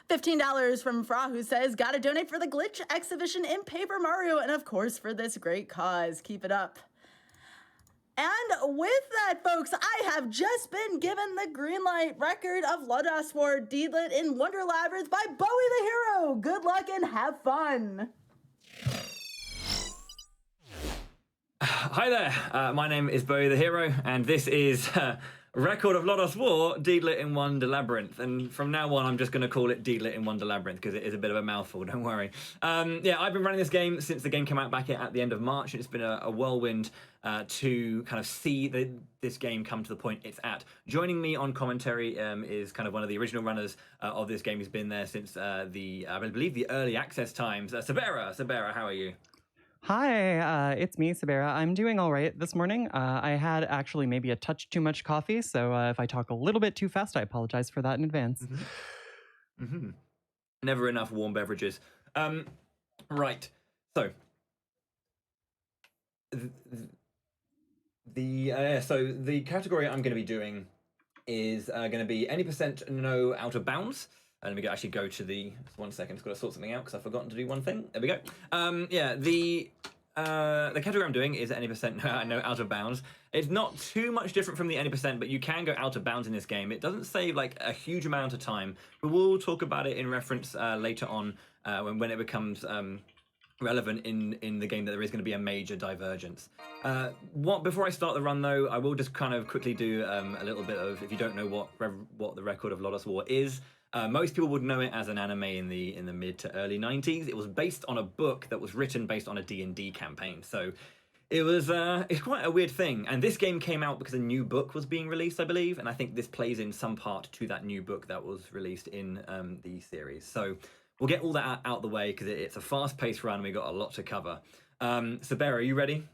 $15 from Fra, who says, gotta donate for the glitch exhibition in Paper Mario, and of course for this great cause. Keep it up. And with that, folks, I have just been given the green light. Record of Lodoss War Deedlit in Wonder Labyrinth by Bowie the Hero. Good luck and have fun. Hi there, my name is Bowie the Hero, and this is Record of Lodoss War, Deedlit in Wonder Labyrinth. And from now on, I'm just going to call it Deedlit in Wonder Labyrinth because it is a bit of a mouthful, don't worry. Yeah, I've been running this game since the game came out back at the end of March, and it's been a whirlwind to kind of see this game come to the point it's at. Joining me on commentary is kind of one of the original runners of this game. He's been there since I believe, the early access times. Sabera. Sabera, how are you? Hi, it's me, Sabera. I'm doing all right this morning. I had actually maybe a touch too much coffee, so if I talk a little bit too fast, I apologize for that in advance. Never enough warm beverages. Right, so the category I'm going to be doing is going to be any percent no out of bounds. Let me actually go to the, just 1 second, just got to sort something out because I've forgotten to do one thing. There we go. Yeah, the category I'm doing is any percent no out of bounds. It's not too much different from the any percent, but you can go out of bounds in this game. It doesn't save like a huge amount of time, but we'll talk about it in reference later on when it becomes relevant in the game that there is going to be a major divergence. Before I start the run though, I will just kind of quickly do a little bit of, if you don't know what the Record of Lodoss War is, most people would know it as an anime in the mid to early 90s. It was based on a book that was written based on a D&D campaign. So it was it's quite a weird thing. And this game came out because a new book was being released, I believe. And I think this plays in some part to that new book that was released in the series. So we'll get all that out the way because it's a fast-paced run and we've got a lot to cover. Sabera, are you ready?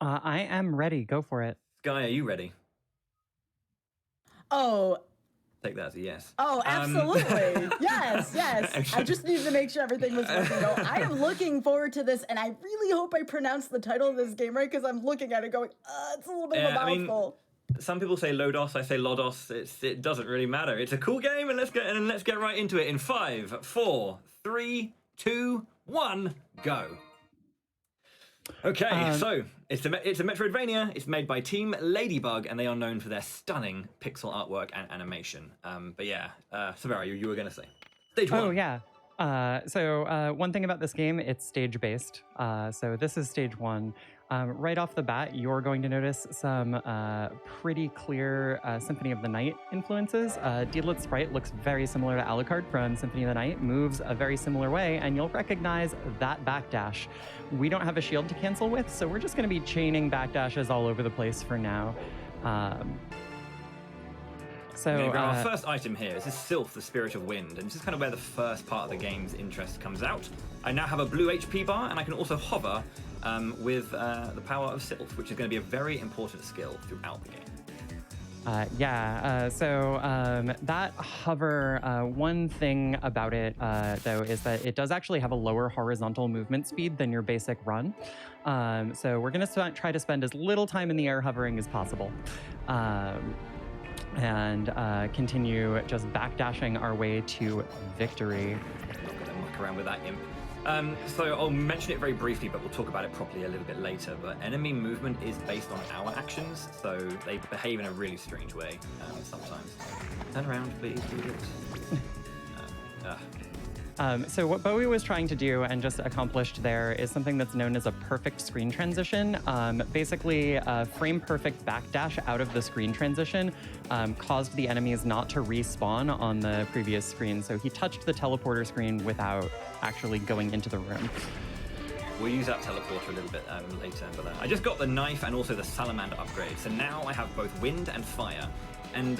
I am ready. Go for it. Sky, are you ready? Oh, take that as a yes. Oh, absolutely. Yes. I just needed to make sure everything was working out. I am looking forward to this, and I really hope I pronounced the title of this game right, because I'm looking at it going, it's a little bit of a mouthful. Some people say Lodoss, I say Lodoss. It doesn't really matter. It's a cool game, and let's get right into it in 5, 4, 3, 2, 1, go. Okay, so it's a Metroidvania. It's made by Team Ladybug, and they are known for their stunning pixel artwork and animation. But yeah, Sabera, you were going to say stage 1. Oh yeah. So one thing about this game, it's stage-based. So this is stage 1. Right off the bat, you're going to notice some pretty clear Symphony of the Night influences. Deedlit's sprite looks very similar to Alucard from Symphony of the Night, moves a very similar way, and you'll recognize that backdash. We don't have a shield to cancel with, so we're just going to be chaining backdashes all over the place for now. Our first item here is this Sylph, the Spirit of Wind, and this is kind of where the first part of the game's interest comes out. I now have a blue HP bar, and I can also hover with the power of Sylph, which is going to be a very important skill throughout the game. That hover, one thing about it, though, is that it does actually have a lower horizontal movement speed than your basic run. So we're going to try to spend as little time in the air hovering as possible. And continue just backdashing our way to victory. I'm not going to muck around with that imp. So I'll mention it very briefly, but we'll talk about it properly a little bit later. But enemy movement is based on our actions, so they behave in a really strange way sometimes. Turn around, please. So what Bowie was trying to do and just accomplished there is something that's known as a perfect screen transition. Basically, a frame-perfect backdash out of the screen transition caused the enemies not to respawn on the previous screen. So he touched the teleporter screen without actually going into the room. We'll use that teleporter a little bit later. But I just got the knife and also the salamander upgrade. So now I have both wind and fire. And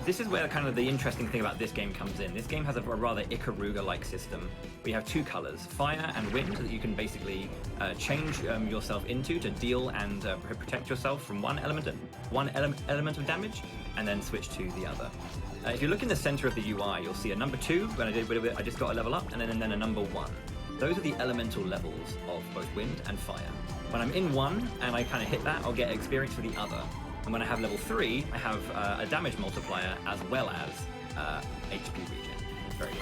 this is where kind of the interesting thing about this game comes in. This game has a rather Ikaruga-like system. We have 2 colors, fire and wind, that you can basically change yourself into to deal and protect yourself from one element of damage, and then switch to the other. If you look in the center of the UI, you'll see a number 2. When I just got a level up, and then a number 1. Those are the elemental levels of both wind and fire. When I'm in one and I kind of hit that, I'll get experience for the other. And when I have level 3, I have a damage multiplier as well as HP regen. Very good.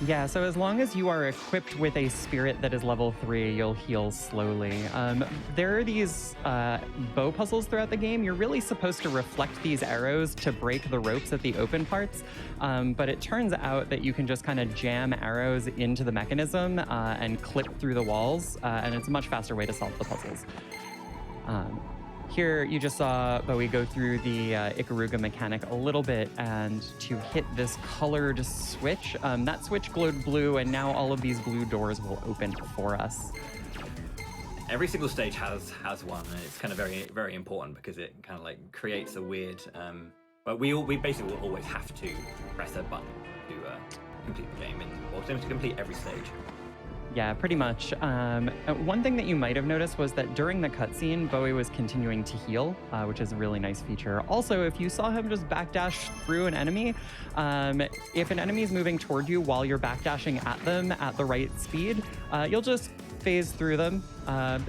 Yeah, so as long as you are equipped with a spirit that is level 3, you'll heal slowly. There are these bow puzzles throughout the game. You're really supposed to reflect these arrows to break the ropes at the open parts, but it turns out that you can just kind of jam arrows into the mechanism and clip through the walls, and it's a much faster way to solve the puzzles. Here, you just saw Bowie go through the Ikaruga mechanic a little bit, and to hit this colored switch, that switch glowed blue, and now all of these blue doors will open for us. Every single stage has one, and it's kind of very, very important because it kind of like creates a weird. But we basically will always have to press a button to complete the game, or to complete every stage. Yeah, pretty much. One thing that you might have noticed was that during the cutscene, Bowie was continuing to heal, which is a really nice feature. Also, if you saw him just backdash through an enemy, if an enemy is moving toward you while you're backdashing at them at the right speed, you'll just phase through them.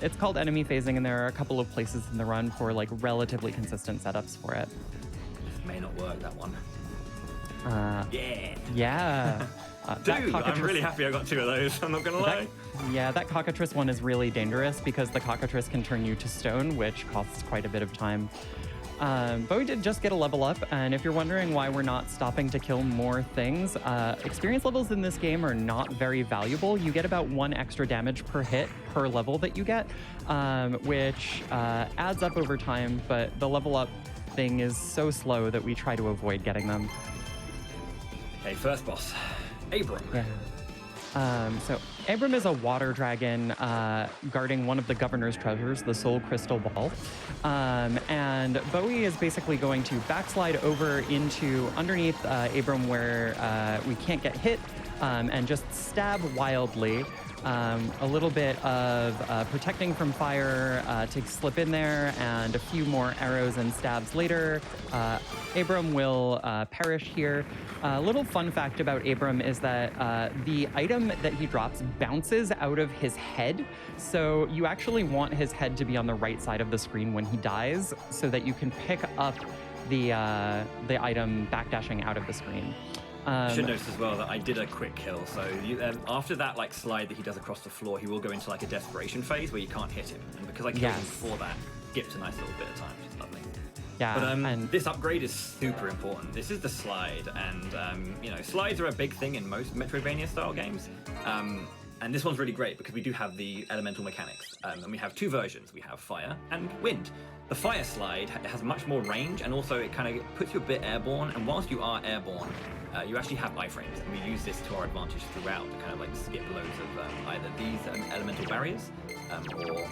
It's called enemy phasing, and there are a couple of places in the run for like relatively consistent setups for it. This may not work, that one. Yeah. Dude, I'm really happy I got 2 of those, I'm not gonna lie. That cockatrice one is really dangerous because the cockatrice can turn you to stone, which costs quite a bit of time. But we did just get a level up, and if you're wondering why we're not stopping to kill more things, experience levels in this game are not very valuable. You get about 1 extra damage per hit per level that you get, which adds up over time, but the level up thing is so slow that we try to avoid getting them. Okay, first boss. Abram. Yeah. So Abram is a water dragon guarding one of the governor's treasures, the Soul Crystal Ball. And Bowie is basically going to backslide over into underneath Abram where we can't get hit and just stab wildly. A little bit of protecting from fire to slip in there, and a few more arrows and stabs later. Abram will perish here. A little fun fact about Abram is that the item that he drops bounces out of his head, so you actually want his head to be on the right side of the screen when he dies, so that you can pick up the item backdashing out of the screen. You should notice as well that I did a quick kill, so after that like slide that he does across the floor, he will go into like a desperation phase where you can't hit him, and because I killed him before that, skipped a nice little bit of time, which is lovely. Yeah, but and this upgrade is super important. This is the slide, and you know, slides are a big thing in most Metroidvania style games. And this one's really great because we do have the elemental mechanics, and we have 2 versions. We have fire and wind. The fire slide has much more range, and also it kind of puts you a bit airborne, and whilst you are airborne, you actually have iframes, and we use this to our advantage throughout to kind of like skip loads of either these elemental barriers, or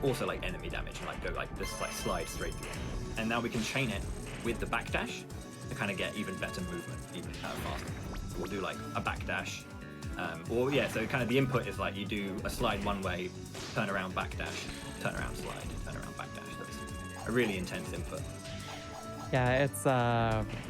also like enemy damage, and like go like this, like slide straight through. And now we can chain it with the backdash to kind of get even better movement, even faster. So we'll do like a backdash, so kind of the input is like you do a slide one way, turn around backdash, turn around slide, turn around backdash. So it's a really intense input. Yeah,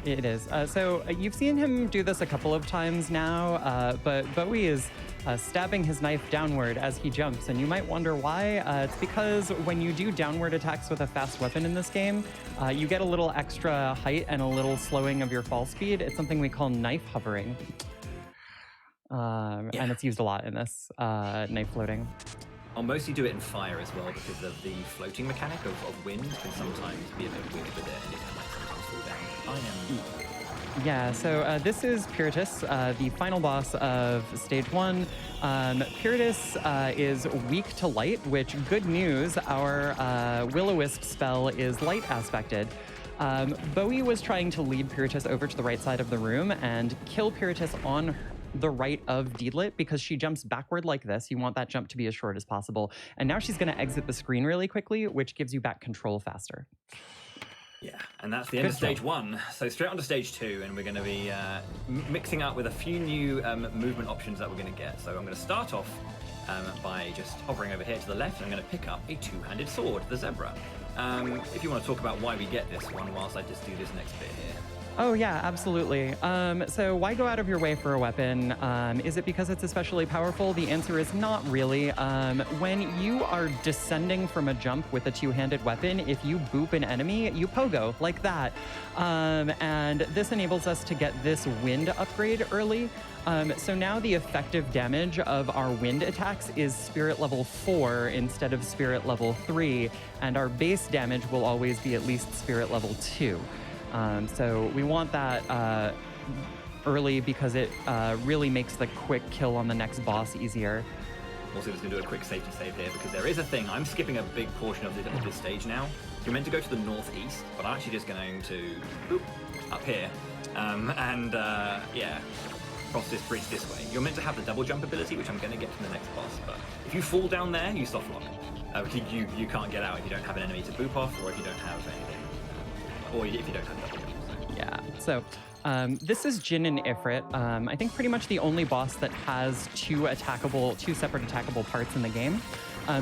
it is. So you've seen him do this a couple of times now, but Bowie is stabbing his knife downward as he jumps, and you might wonder why. It's because when you do downward attacks with a fast weapon in this game, you get a little extra height and a little slowing of your fall speed. It's something we call knife hovering. And it's used a lot in this, knife floating. I'll mostly do it in fire as well because of the floating mechanic of wind can sometimes be a bit weird with it, and it can like sometimes fall down. Yeah, so this is Piratus, the final boss of stage 1. Piratus is weak to light, which, good news, our Will-O-Wisp spell is light aspected. Bowie was trying to lead Piratus over to the right side of the room and kill Piratus on the right of Deedlit because she jumps backward like this. You want that jump to be as short as possible. And now she's going to exit the screen really quickly, which gives you back control faster. Yeah, and that's the end of stage 1. So straight on to stage 2, and we're going to be mixing up with a few new movement options that we're going to get. So I'm going to start off by just hovering over here to the left, and I'm going to pick up a 2-handed sword, the Zebra. If you want to talk about why we get this one whilst I just do this next bit here. Oh yeah, absolutely. So why go out of your way for a weapon? Is it because it's especially powerful? The answer is not really. When you are descending from a jump with a two-handed weapon, if you boop an enemy, you pogo, like that. And this enables us to get this wind upgrade early. So now the effective damage of our wind attacks is spirit level 4 instead of spirit level 3, and our base damage will always be at least spirit level 2. So we want that early because it really makes the quick kill on the next boss easier. Also just going to do a quick safety save here because there is a thing. I'm skipping a big portion of this stage now. You're meant to go to the northeast, but I'm actually just going to boop, up here. Yeah, cross this bridge this way. You're meant to have the double jump ability, which I'm going to get to the next boss. But if you fall down there, you soft lock. Because you can't get out if you don't have an enemy to boop off or if you don't have anything. Or if you don't have double jump. So. Yeah, so this is Jin and Ifrit. I think pretty much the only boss that has two separate attackable parts in the game.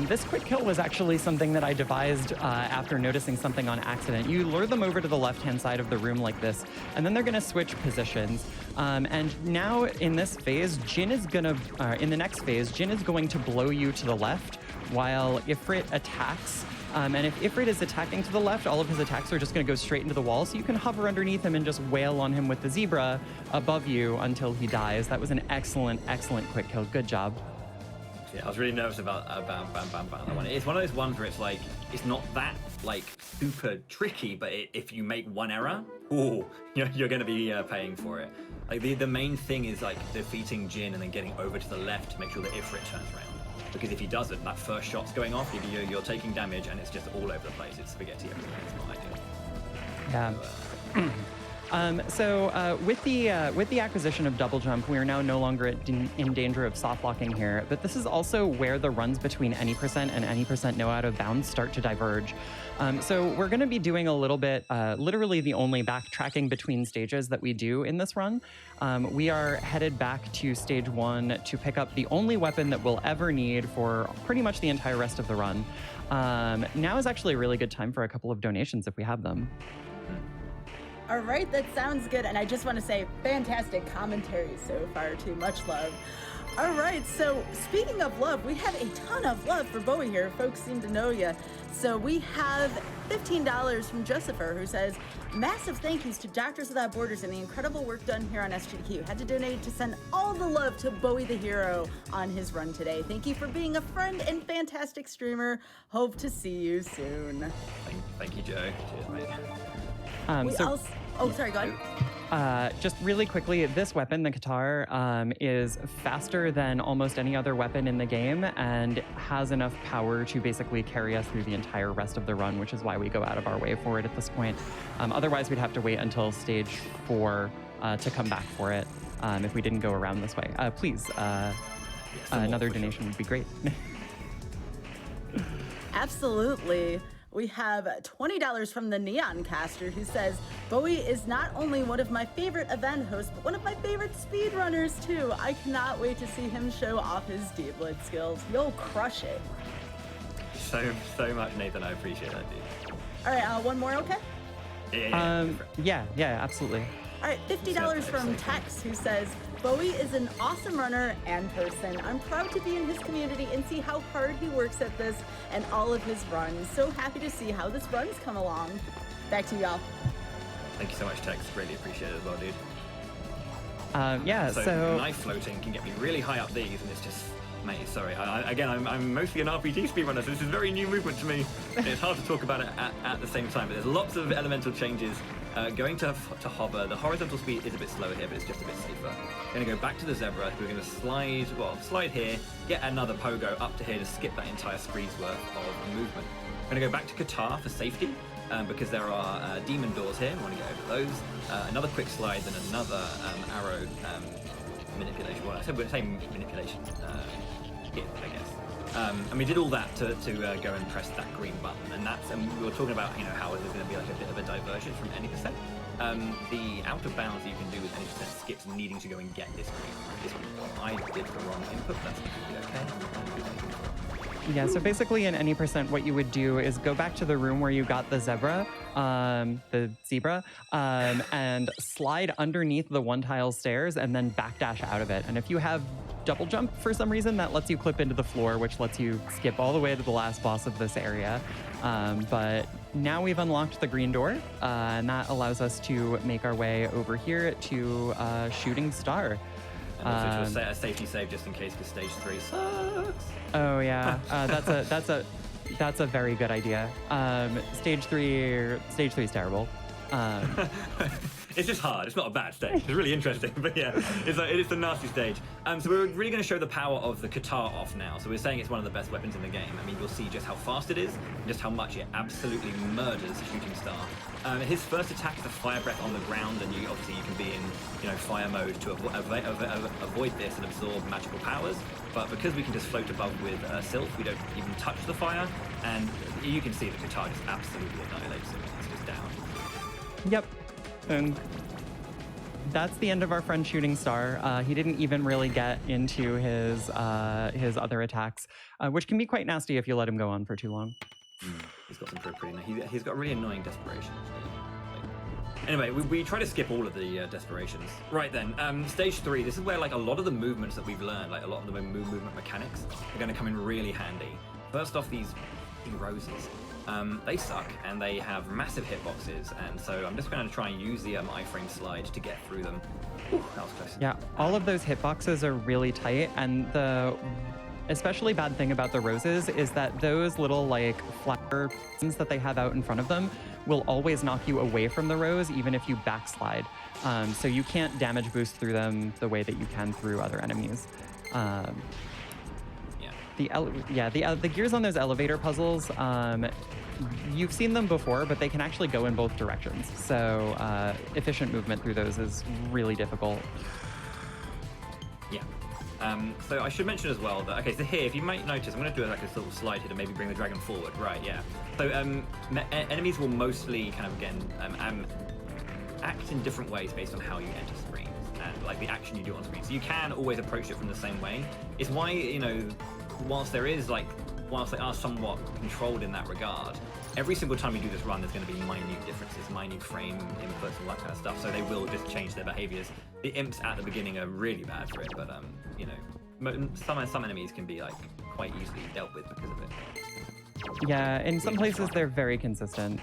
This quick kill was actually something that I devised after noticing something on accident. You lure them over to the left-hand side of the room like this, and then they're gonna switch positions. And now in this phase, in the next phase, Jin is going to blow you to the left while Ifrit attacks. And if Ifrit is attacking to the left, all of his attacks are just going to go straight into the wall, so you can hover underneath him and just wail on him with the zebra above you until he dies. That was an excellent, excellent quick kill. Good job. Yeah, I was really nervous about that one. It's one of those ones where it's like, it's not that like super tricky, but if you make one error, you're going to be paying for it. Like the main thing is like defeating Jin and then getting over to the left to make sure that Ifrit turns around. Because if he doesn't, that first shot's going off, you're taking damage and it's just all over the place. It's spaghetti everywhere. It's not ideal. Yeah. So with the acquisition of double jump, we are now no longer in danger of soft locking here. But this is also where the runs between any percent and any percent no out of bounds start to diverge. So we're going to be doing a little bit, literally the only backtracking between stages that we do in this run. We are headed back to stage 1 to pick up the only weapon that we'll ever need for pretty much the entire rest of the run. Now is actually a really good time for a couple of donations if we have them. All right, that sounds good. And I just want to say, fantastic commentary so far, too. Much love. All right, so speaking of love, we have a ton of love for Bowie here. Folks seem to know you. So we have $15 from Josepher, who says, massive thank yous to Doctors Without Borders and the incredible work done here on SGDQ. Had to donate to send all the love to Bowie the Hero on his run today. Thank you for being a friend and fantastic streamer. Hope to see you soon. Thank you, Joe. Cheers, mate. Sorry, go ahead. Just really quickly, this weapon, the Qatar, is faster than almost any other weapon in the game and has enough power to basically carry us through the entire rest of the run, which is why we go out of our way for it at this point. Otherwise, we'd have to wait until stage 4 to come back for it if we didn't go around this way. Please, another donation would be great. Absolutely. We have $20 from the Neon Caster, who says, Bowie is not only one of my favorite event hosts, but one of my favorite speedrunners too. I cannot wait to see him show off his D-Blitz skills. You'll crush it. So much, Nathan. I appreciate that, dude. All right, one more, okay? Yeah, absolutely. All right, $50 from Tex, who says, Bowie is an awesome runner and person. I'm proud to be in his community and see how hard he works at this and all of his runs. So happy to see how this run's come along. Back to y'all. Thank you so much, Tex. Really appreciate it as well, dude. So knife floating can get me really high up these, and it's just, mate, sorry. I'm mostly an RPG speedrunner, so this is very new movement to me. It's hard to talk about it at the same time, but there's lots of elemental changes. Going to hover, the horizontal speed is a bit slower here, but it's just a bit safer. Going to go back to the zebra. We're going to slide here, get another pogo up to here to skip that entire screen's worth of movement. Going to go back to Qatar for safety, because there are demon doors here. We want to get over those. Another quick slide, then another arrow manipulation. Well, I said we're saying manipulation hit, I guess. And we did all that to go and press that green button, and we were talking about how there's going to be like a bit of a diversion from any percent. the out of bounds that you can do with any percent skips needing to go and get this green. I did the wrong input, that's okay. Yeah, so basically in any percent, what you would do is go back to the room where you got the zebra, and slide underneath the one-tile stairs and then backdash out of it. And if you have double jump for some reason, that lets you clip into the floor, which lets you skip all the way to the last boss of this area. But now we've unlocked the green door, and that allows us to make our way over here to Shooting Star. And also to a safety save just in case, because stage 3 sucks. Oh yeah, that's a very good idea. Stage three is terrible. It's just hard. It's not a bad stage. It's really interesting, but yeah, it's a nasty stage. So we're really going to show the power of the Qatar off now. So we're saying it's one of the best weapons in the game. I mean, you'll see just how fast it is, and just how much it absolutely murders Shooting Star. His first attack is a fire breath on the ground, and you can be in fire mode to avoid this and absorb magical powers. But because we can just float above with Sylph, we don't even touch the fire, and you can see the Qatar just absolutely annihilates it. It's just down. Yep. And that's the end of our friend Shooting Star. He didn't even really get into his other attacks, which can be quite nasty if you let him go on for too long. He's got some pretty he's got a really annoying desperation. Anyway, we try to skip all of the desperations. Right then, stage 3. This is where a lot of the movements that we've learned, a lot of the movement mechanics, are going to come in really handy. First off, these roses. They suck, and they have massive hitboxes, and so I'm just going to try and use the iframe slide to get through them. Ooh, that was close. Yeah, all of those hitboxes are really tight, and the especially bad thing about the roses is that those little flower things that they have out in front of them will always knock you away from the rose, even if you backslide. So you can't damage boost through them the way that you can through other enemies. The gears on those elevator puzzles, you've seen them before, but they can actually go in both directions. So efficient movement through those is really difficult. Yeah. So I should mention as well that, okay, so here, if you might notice, I'm going to do a little slide here to maybe bring the dragon forward. Right, yeah. So enemies will mostly act in different ways based on how you enter screens and the action you do on screen. So you can always approach it from the same way. It's why, whilst they are somewhat controlled in that regard, every single time you do this run, there's going to be minute differences, minute frame inputs, all that kind of stuff. So they will just change their behaviors. The imps at the beginning are really bad for it, but some enemies can be quite easily dealt with because of it. Yeah, in some places they're very consistent.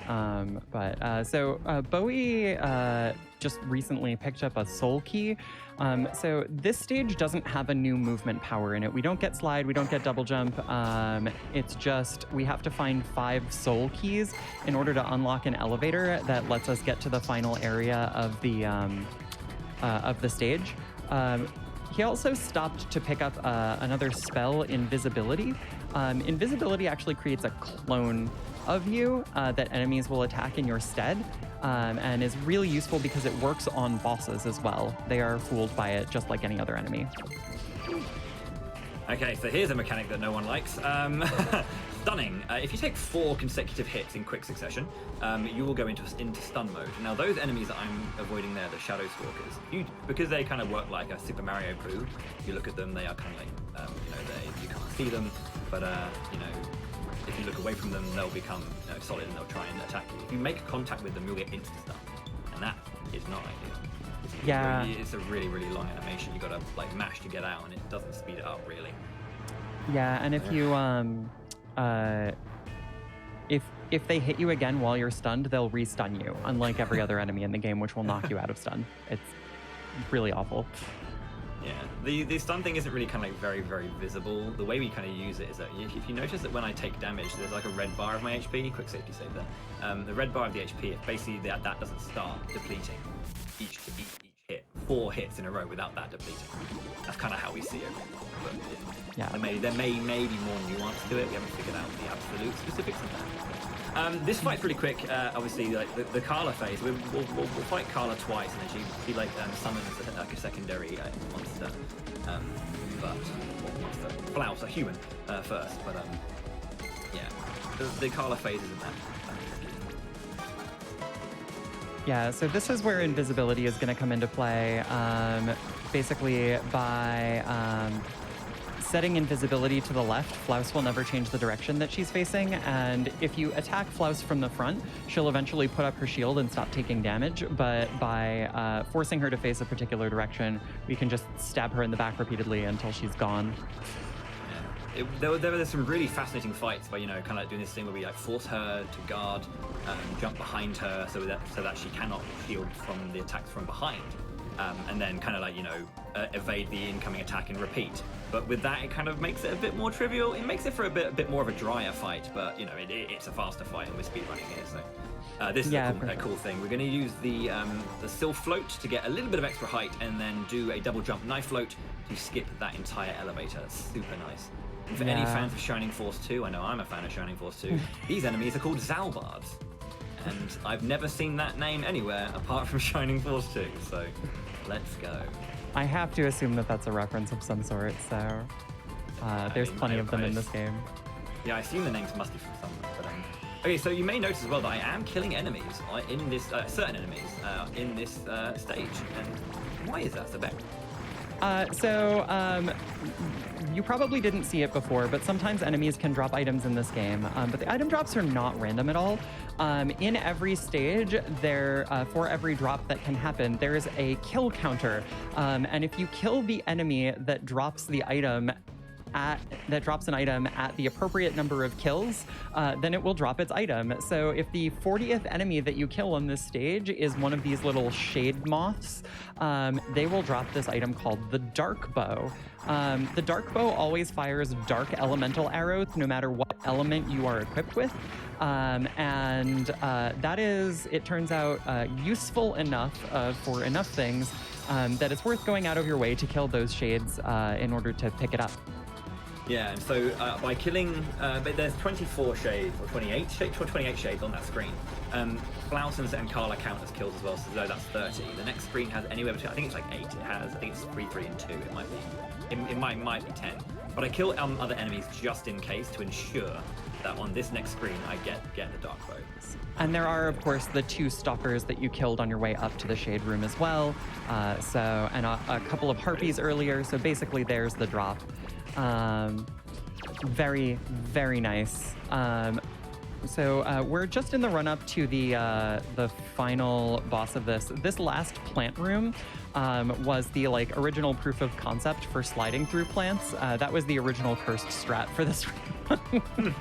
So Bowie just recently picked up a soul key. So this stage doesn't have a new movement power in it. We don't get slide, we don't get double jump. It's just we have to find 5 soul keys in order to unlock an elevator that lets us get to the final area of the stage. He also stopped to pick up another spell, Invisibility. Invisibility actually creates a clone of you that enemies will attack in your stead, and is really useful because it works on bosses as well. They are fooled by it just like any other enemy. Okay, so here's a mechanic that no one likes. Stunning. If you take 4 consecutive hits in quick succession, you will go into stun mode. Now, those enemies that I'm avoiding there, the Shadow Stalkers, because they kind of work like a Super Mario Poo, you look at them, they are kind of you can't see them, but if you look away from them, they'll become solid and they'll try and attack you. If you make contact with them, you'll get insta-stun, and that is not ideal. It's a really, really long animation. You got to mash to get out, and it doesn't speed it up really. Yeah, and if you if they hit you again while you're stunned, they'll re-stun you, unlike every other enemy in the game, which will knock you out of stun. It's really awful. Yeah, the stun thing isn't really very, very visible. The way we kind of use it is that if you notice that when I take damage, there's a red bar of my HP, quick safety save there. The red bar of the HP, if basically that doesn't start depleting each hit, 4 hits in a row without that depleting. That's kind of how we see it. But yeah, there may be more nuance to it. We haven't figured out the absolute specifics of that. This fight's really quick. Obviously, the Carla phase, we'll fight Carla twice, and then she summons a secondary monster. Flouse, a human first. But the Carla phase isn't that tricky. Yeah, so this is where invisibility is going to come into play. Basically, by setting invisibility to the left, Flaus will never change the direction that she's facing. And if you attack Flaus from the front, she'll eventually put up her shield and stop taking damage. But by forcing her to face a particular direction, we can just stab her in the back repeatedly until she's gone. There were some really fascinating fights where, kind of like doing this thing where we like force her to guard, jump behind her so that she cannot shield from the attacks from behind, and then kind of like evade the incoming attack and repeat. But with that, it kind of makes it a bit more trivial. It makes it for a bit more of a drier fight, but it's a faster fight and we're speedrunning here, so. This is a cool thing. We're going to use the Sylph float to get a little bit of extra height, and then do a double jump knife float to skip that entire elevator. Super nice. And for any fans of Shining Force 2, I know I'm a fan of Shining Force 2, these enemies are called Zalbards. And I've never seen that name anywhere apart from Shining Force 2, so let's go. I have to assume that that's a reference of some sort, so there's plenty of them in this game. Yeah, I assume the names must be from somewhere, but okay, so you may notice as well that I am killing enemies in this, certain enemies in this stage. And why is that, Sabera? You probably didn't see it before, but sometimes enemies can drop items in this game, but the item drops are not random at all. In every stage, for every drop that can happen, there's a kill counter, and if you kill the enemy that drops the item drops an item at the appropriate number of kills, then it will drop its item. So if the 40th enemy that you kill on this stage is one of these little shade moths, they will drop this item called the Dark Bow. The Dark Bow always fires dark elemental arrows no matter what element you are equipped with. That is, it turns out, useful enough for enough things that it's worth going out of your way to kill those shades in order to pick it up. Yeah, and so by killing, there's 24 shades, or 28 shades on that screen. Flausens and Carla count as kills as well, so that's 30. The next screen has anywhere between, I think it's like 8. I think it's 3, 3, and 2. It might be, it might be 10. But I kill other enemies just in case to ensure that on this next screen I get the Dark Bow. And there are, of course, the 2 stalkers that you killed on your way up to the Shade Room as well. And a couple of harpies earlier. So basically, there's the drop. Very, very nice. We're just in the run-up to the final boss of this. This last plant room was the original proof of concept for sliding through plants. That was the original cursed strat for this room.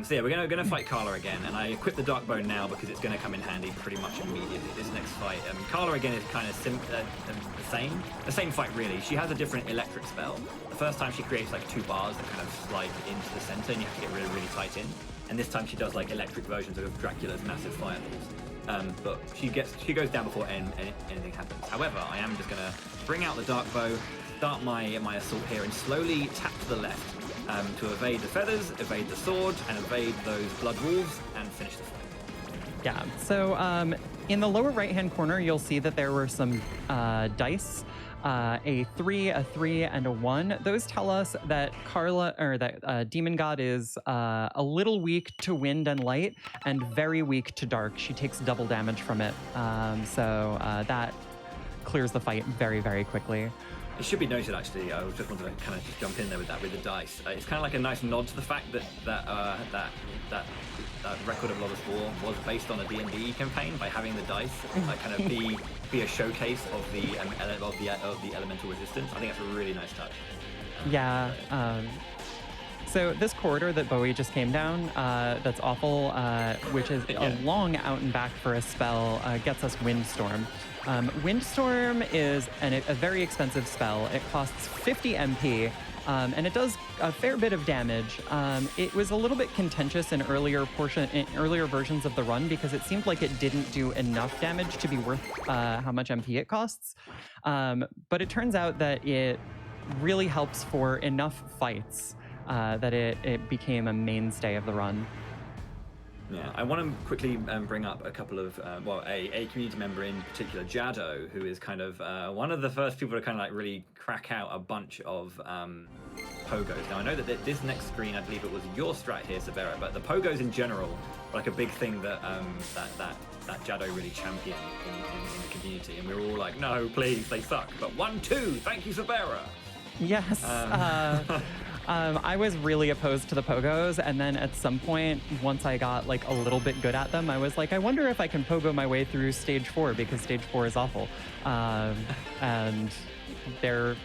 So yeah, we're gonna fight Carla again, and I equip the Dark Bow now because it's gonna come in handy pretty much immediately. This next fight, Carla again is kind of the same fight really. She has a different electric spell. The first time she creates 2 bars that kind of slide into the center, and you have to get really, really tight in. And this time she does electric versions of Dracula's massive fireballs. But she goes down before anything happens. However, I am just gonna bring out the Dark Bow, start my assault here, and slowly tap to the left. To evade the feathers, evade the sword, and evade those blood wolves, and finish the fight. Yeah, so in the lower right-hand corner, you'll see that there were some dice, a 3, a 3, and a 1. Those tell us that Demon God is a little weak to wind and light, and very weak to dark. She takes double damage from it, so that clears the fight very, very quickly. It should be noted, actually, I just wanted to kind of just jump in there with the dice. It's kind of like a nice nod to the fact that Record of Lodoss War was based on a D&D campaign by having the dice kind of be a showcase of the elemental resistance. I think that's a really nice touch. Yeah. So this corridor that Bowie just came down, that's awful, which is a long out and back for a spell, gets us Windstorm. Windstorm is a very expensive spell. It costs 50 MP, and it does a fair bit of damage. It was a little bit contentious in earlier versions of the run because it seemed like it didn't do enough damage to be worth how much MP it costs. But it turns out that it really helps for enough fights that it became a mainstay of the run. Yeah, I want to quickly bring up a couple of, a community member in particular, Jado, who is kind of one of the first people to kind of like really crack out a bunch of pogos. Now I know that this next screen, I believe it was your strat here, Sabera, but the pogos in general are like a big thing that that Jado really championed in the community, and we were all like, no, please, they suck. But 1-2, thank you, Sabera. Yes. I was really opposed to the pogos, and then at some point, once I got like a little bit good at them, I was like, I wonder if I can pogo my way through stage 4, because stage 4 is awful. And there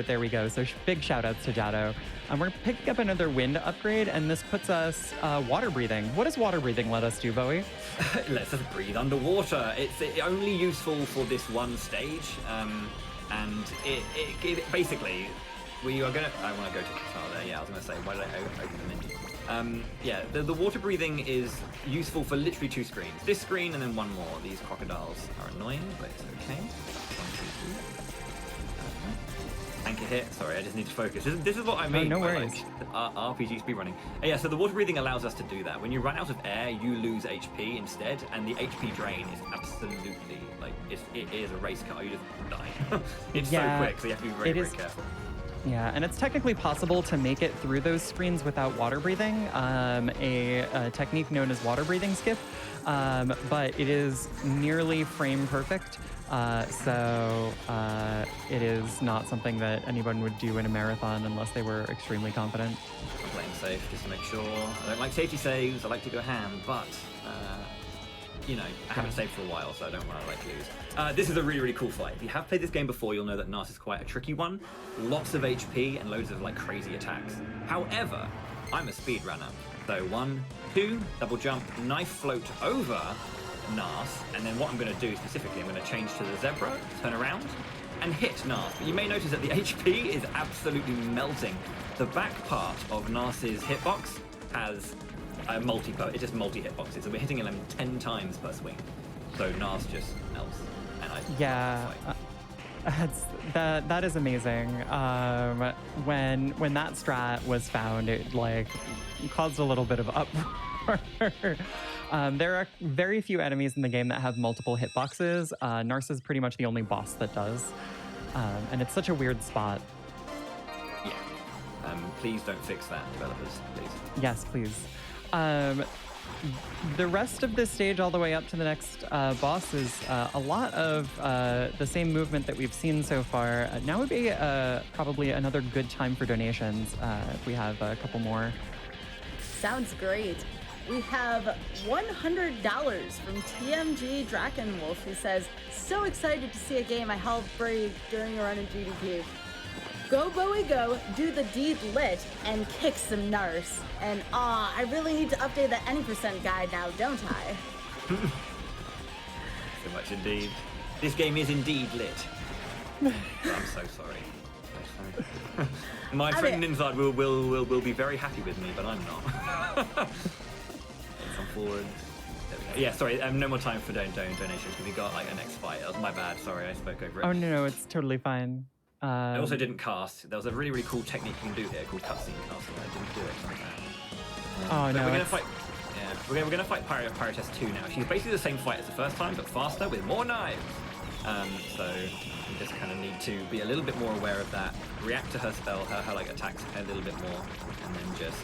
we go. So big shout outs to Jado. We're picking up another wind upgrade, and this puts us water breathing. What does water breathing let us do, Bowie? It lets us breathe underwater. It's only useful for this one stage, and it basically. We are gonna. I want to go to Qatar there. Yeah, I was gonna say. Why did I open the menu? Yeah, the water breathing is useful for literally 2 screens. This screen and then one more. These crocodiles are annoying, but it's okay. 1, 2, 3. Anchor hit. Sorry, I just need to focus. This is what I mean. Oh, no worries. Like, RPG speedrunning. Yeah, so the water breathing allows us to do that. When you run out of air, you lose HP instead, and the HP drain is absolutely like it is a race car. You just die. It's so quick, so you have to be very careful. Yeah, and it's technically possible to make it through those screens without water breathing, a technique known as water breathing skip, but it is nearly frame perfect, so it is not something that anyone would do in a marathon unless they were extremely confident. I'm playing safe just to make sure. I don't like safety saves, I like to go ham, but you know, I haven't saved for a while, so I don't want to like lose. This is a really, really cool fight. If you have played this game before, you'll know that Nass is quite a tricky one. Lots of HP and loads of like crazy attacks. However, I'm a speedrunner. So 1, 2, double jump, knife float over Nass, and then what I'm going to do specifically, I'm going to change to the zebra, turn around, and hit Nass. But you may notice that the HP is absolutely melting. The back part of Nass's hitbox has it's just multi-hitboxes, so we're hitting him 10 times per swing. So Nass just melts, and that is amazing. When that strat was found, it like caused a little bit of uproar. There are very few enemies in the game that have multiple hitboxes. Narsa is pretty much the only boss that does, and it's such a weird spot. Yeah. Please don't fix that, developers, please. Yes, please. The rest of this stage all the way up to the next boss is a lot of the same movement that we've seen so far. Now would be probably another good time for donations if we have a couple more. Sounds great. We have $100 from TMG Drakenwolf, who says, so excited to see a game I helped break during a run in GDQ. Go, Bowie, go, do the deed lit, and kick some Nars. And I really need to update the any % guide now, don't I? So much indeed. This game is indeed lit. I'm so sorry. My friend inside will be very happy with me, but I'm not. Come forward. There we go. Yeah, sorry, no more time for donations because we got like a next fight. That was my bad. Sorry, I spoke over it. Oh no, it's totally fine. I also didn't cast. There was a really, really cool technique you can do here called cutscene casting. I didn't do it like that. Oh no, we're gonna fight. Yeah, we're gonna fight Pyrotes 2 now. She's basically the same fight as the first time, but faster with more knives. So you just kind of need to be a little bit more aware of that. React to her spell, her like attacks a little bit more, and then just.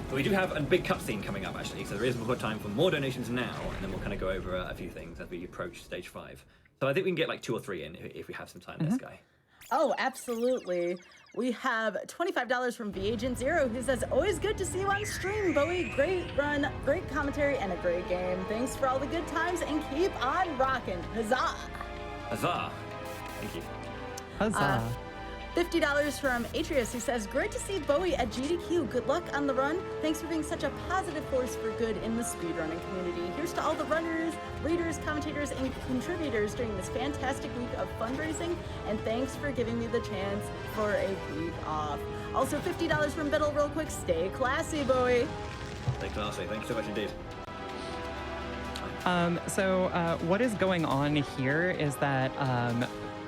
But we do have a big cutscene coming up actually, so there is more time for more donations now, and then we'll kind of go over a few things as we approach stage 5. So I think we can get like 2 or 3 in if we have some time, this guy. Oh, absolutely. We have $25 from VAgent0, who says, always good to see you on stream, Bowie. Great run, great commentary, and a great game. Thanks for all the good times, and keep on rocking. Huzzah! Huzzah! Thank you. Huzzah. $50 from Atreus, who says, great to see Bowie at GDQ. Good luck on the run. Thanks for being such a positive force for good in the speedrunning community. Here's to all the runners, readers, commentators, and contributors during this fantastic week of fundraising, and thanks for giving me the chance for a week off. Also, $50 from Biddle real quick. Stay classy, Bowie. Stay classy. Thank you so much indeed. So what is going on here is that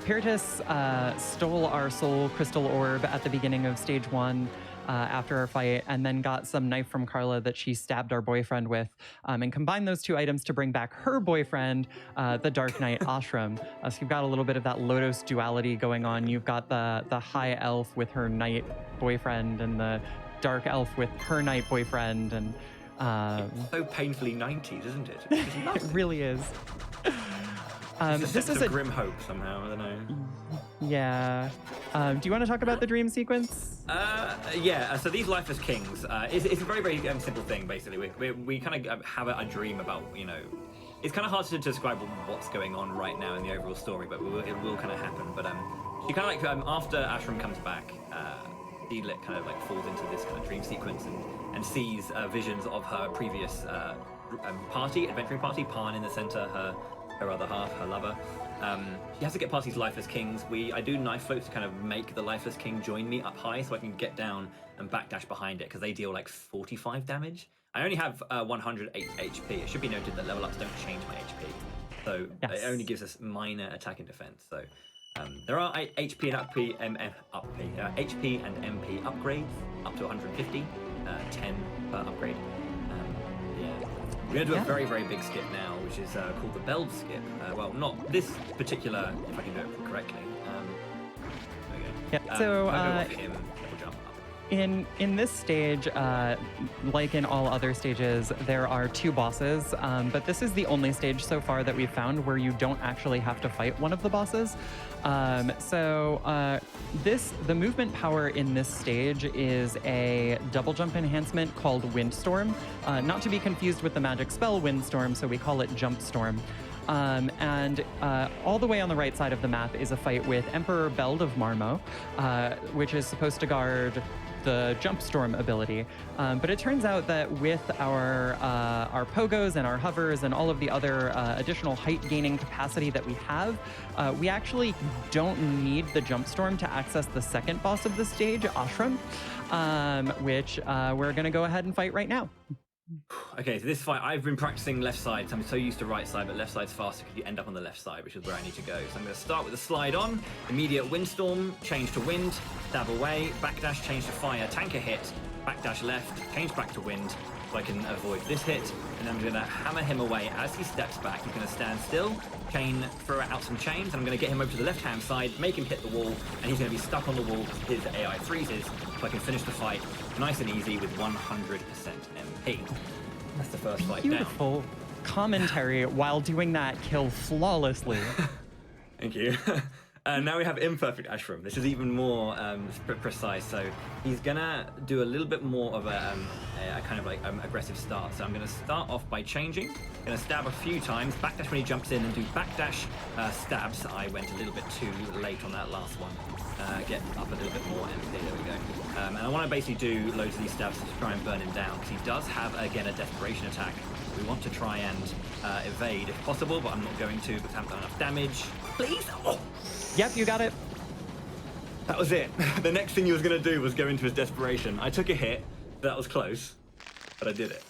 Pyrotes stole our soul crystal orb at the beginning of stage 1. after our fight, and then got some knife from Carla that she stabbed our boyfriend with, and combined those two items to bring back her boyfriend, the Dark Knight Ashram. So you've got a little bit of that Lodoss duality going on. You've got the high elf with her knight boyfriend, and the dark elf with her knight boyfriend, and it's so painfully 90s, isn't it? It really is. This is a grim hope somehow. I don't know. Yeah. Do you want to talk about the dream sequence? Yeah. So these lifeless kings, it's a very, very simple thing. Basically, we kind of have a dream about, you know. It's kind of hard to describe what's going on right now in the overall story, but it will kind of happen. But she kind of like after Ashram comes back, Deedlit kind of like falls into this kind of dream sequence and sees visions of her previous adventuring party, Pan in the center, her other half, her lover. She has to get past these lifeless kings. I do knife floats to kind of make the lifeless king join me up high so I can get down and backdash behind it, because they deal like 45 damage. I only have 108 HP. It should be noted that level ups don't change my HP. So yes. It only gives us minor attack and defense. So there are HP and HP and MP upgrades up to 150, 10 per upgrade. We're going to do a very, very big skip now, which is called the BOWIEtheHERO skip. Well, not this particular, if I can do it correctly. Yeah, so jump up. In this stage, like in all other stages, there are two bosses, but this is the only stage so far that we've found where you don't actually have to fight one of the bosses. The movement power in this stage is a double jump enhancement called Windstorm, not to be confused with the magic spell Windstorm, so we call it Jump Storm. And all the way on the right side of the map is a fight with Emperor Beld of Marmo, which is supposed to guard the Jump Storm ability. But it turns out that with our pogos and our hovers and all of the other additional height gaining capacity that we have, we actually don't need the Jump Storm to access the second boss of the stage, Ashram, which we're going to go ahead and fight right now. Okay, so this fight, I've been practicing left side, so I'm so used to right side, but left side's faster because you end up on the left side, which is where I need to go. So I'm going to start with the slide on, immediate windstorm, change to wind, stab away, backdash, change to fire, tank a hit, backdash left, change back to wind, so I can avoid this hit, and I'm going to hammer him away as he steps back. He's going to stand still, throw out some chains, and I'm going to get him over to the left-hand side, make him hit the wall, and he's going to be stuck on the wall because his AI freezes, so I can finish the fight nice and easy with 100% MP. That's the first fight Beautiful down. Commentary while doing that kill flawlessly. Thank you. Now we have Imperfect Ashram. This is even more precise. So he's gonna do a little bit more of a kind of like aggressive start. So I'm gonna start off by changing. Gonna stab a few times, backdash when he jumps in, and do backdash stabs. I went a little bit too late on that last one. Get up a little bit more MP. There we go. And I want to basically do loads of these stabs to try and burn him down, because he does have again a desperation attack. We want to try and evade if possible, but I'm not going to because I haven't done enough damage. Please. Oh. Yep, you got it. That was it. The next thing he was going to do was go into his desperation. I took a hit. That was close, but I did it.